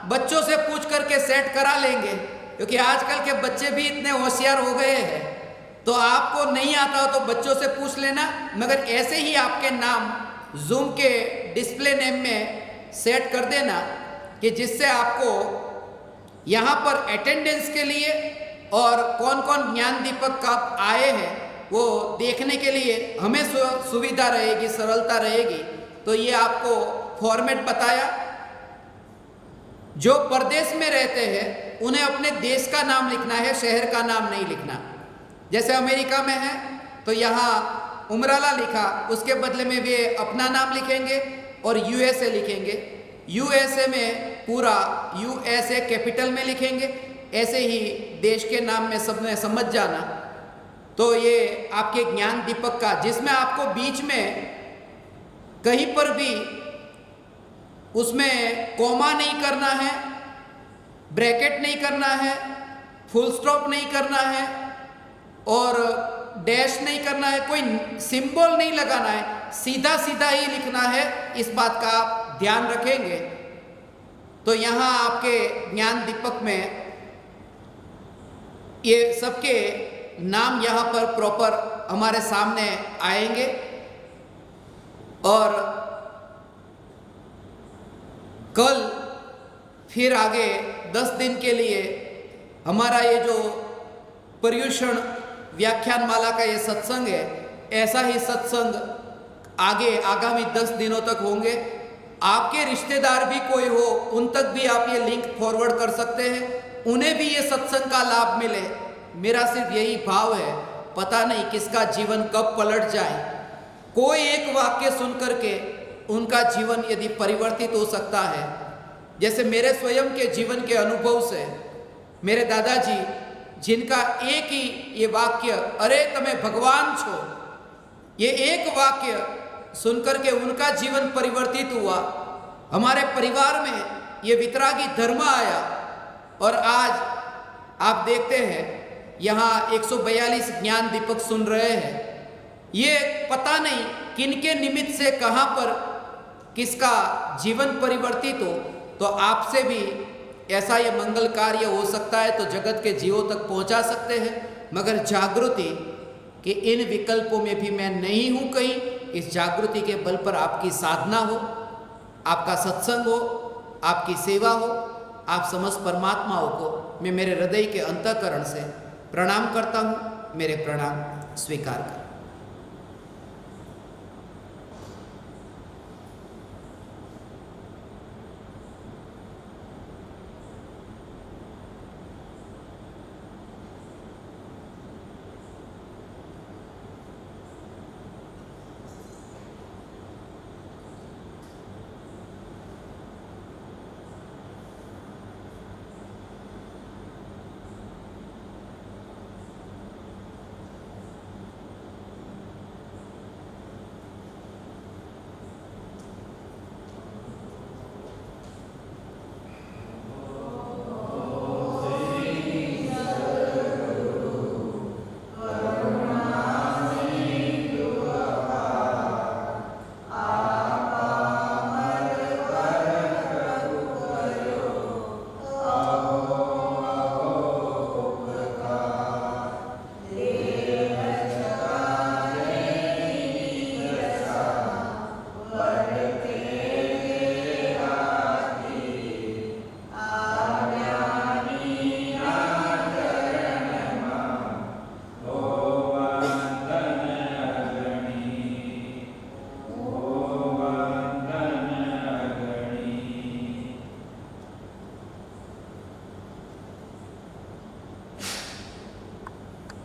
बच्चों से पूछ करके सेट करा लेंगे, क्योंकि आजकल के बच्चे भी इतने होशियार हो गए हैं। तो आपको नहीं आता हो तो बच्चों से पूछ लेना, मगर ऐसे ही आपके नाम जूम के डिस्प्ले नेम में सेट कर देना कि जिससे आपको यहाँ पर अटेंडेंस के लिए और कौन कौन ज्ञान दीपक कब आए हैं वो देखने के लिए हमें सुविधा रहेगी, सरलता रहेगी। तो ये आपको फॉर्मेट बताया। जो प्रदेश में रहते हैं उन्हें अपने देश का नाम लिखना है, शहर का नाम नहीं लिखना। जैसे अमेरिका में है तो यहाँ उमराला लिखा, उसके बदले में वे अपना नाम लिखेंगे और यूएसए लिखेंगे। यूएसए में पूरा यूएसए कैपिटल में लिखेंगे। ऐसे ही देश के नाम में सब में समझ जाना। तो ये आपके ज्ञान दीपक का, जिसमें आपको बीच में कहीं पर भी उसमें कॉमा नहीं करना है, ब्रैकेट नहीं करना है, फुल स्टॉप नहीं करना है और डैश नहीं करना है, कोई सिंबल नहीं लगाना है, सीधा सीधा ही लिखना है। इस बात का आप ध्यान रखेंगे तो यहाँ आपके ज्ञान दीपक में ये सबके नाम यहाँ पर प्रॉपर हमारे सामने आएंगे। और कल फिर आगे 10 दिन के लिए हमारा ये जो पर्युषण व्याख्यान माला का ये सत्संग है, ऐसा ही सत्संग आगे आगामी 10 दिनों तक होंगे। आपके रिश्तेदार भी कोई हो उन तक भी आप ये लिंक फॉरवर्ड कर सकते हैं, उन्हें भी ये सत्संग का लाभ मिले। मेरा सिर्फ यही भाव है, पता नहीं किसका जीवन कब पलट जाए। कोई एक वाक्य सुन करके उनका जीवन यदि परिवर्तित हो सकता है। जैसे मेरे स्वयं के जीवन के अनुभव से मेरे दादाजी, जिनका एक ही ये वाक्य, अरे तमें भगवान छो, ये एक वाक्य सुनकर के उनका जीवन परिवर्तित हुआ। हमारे परिवार में ये वितरागी धर्म आया और आज आप देखते हैं यहाँ 142 ज्ञान दीपक सुन रहे हैं। ये पता नहीं किनके निमित्त से कहाँ पर किसका जीवन परिवर्तित हो। तो आपसे भी ऐसा ये मंगल कार्य हो सकता है तो जगत के जीवों तक पहुंचा सकते हैं। मगर जागृति कि इन विकल्पों में भी मैं नहीं हूं कहीं, इस जागृति के बल पर आपकी साधना हो, आपका सत्संग हो, आपकी सेवा हो। आप समस्त परमात्माओं को मैं मेरे हृदय के अंतःकरण से प्रणाम करता हूँ। मेरे प्रणाम स्वीकार कर।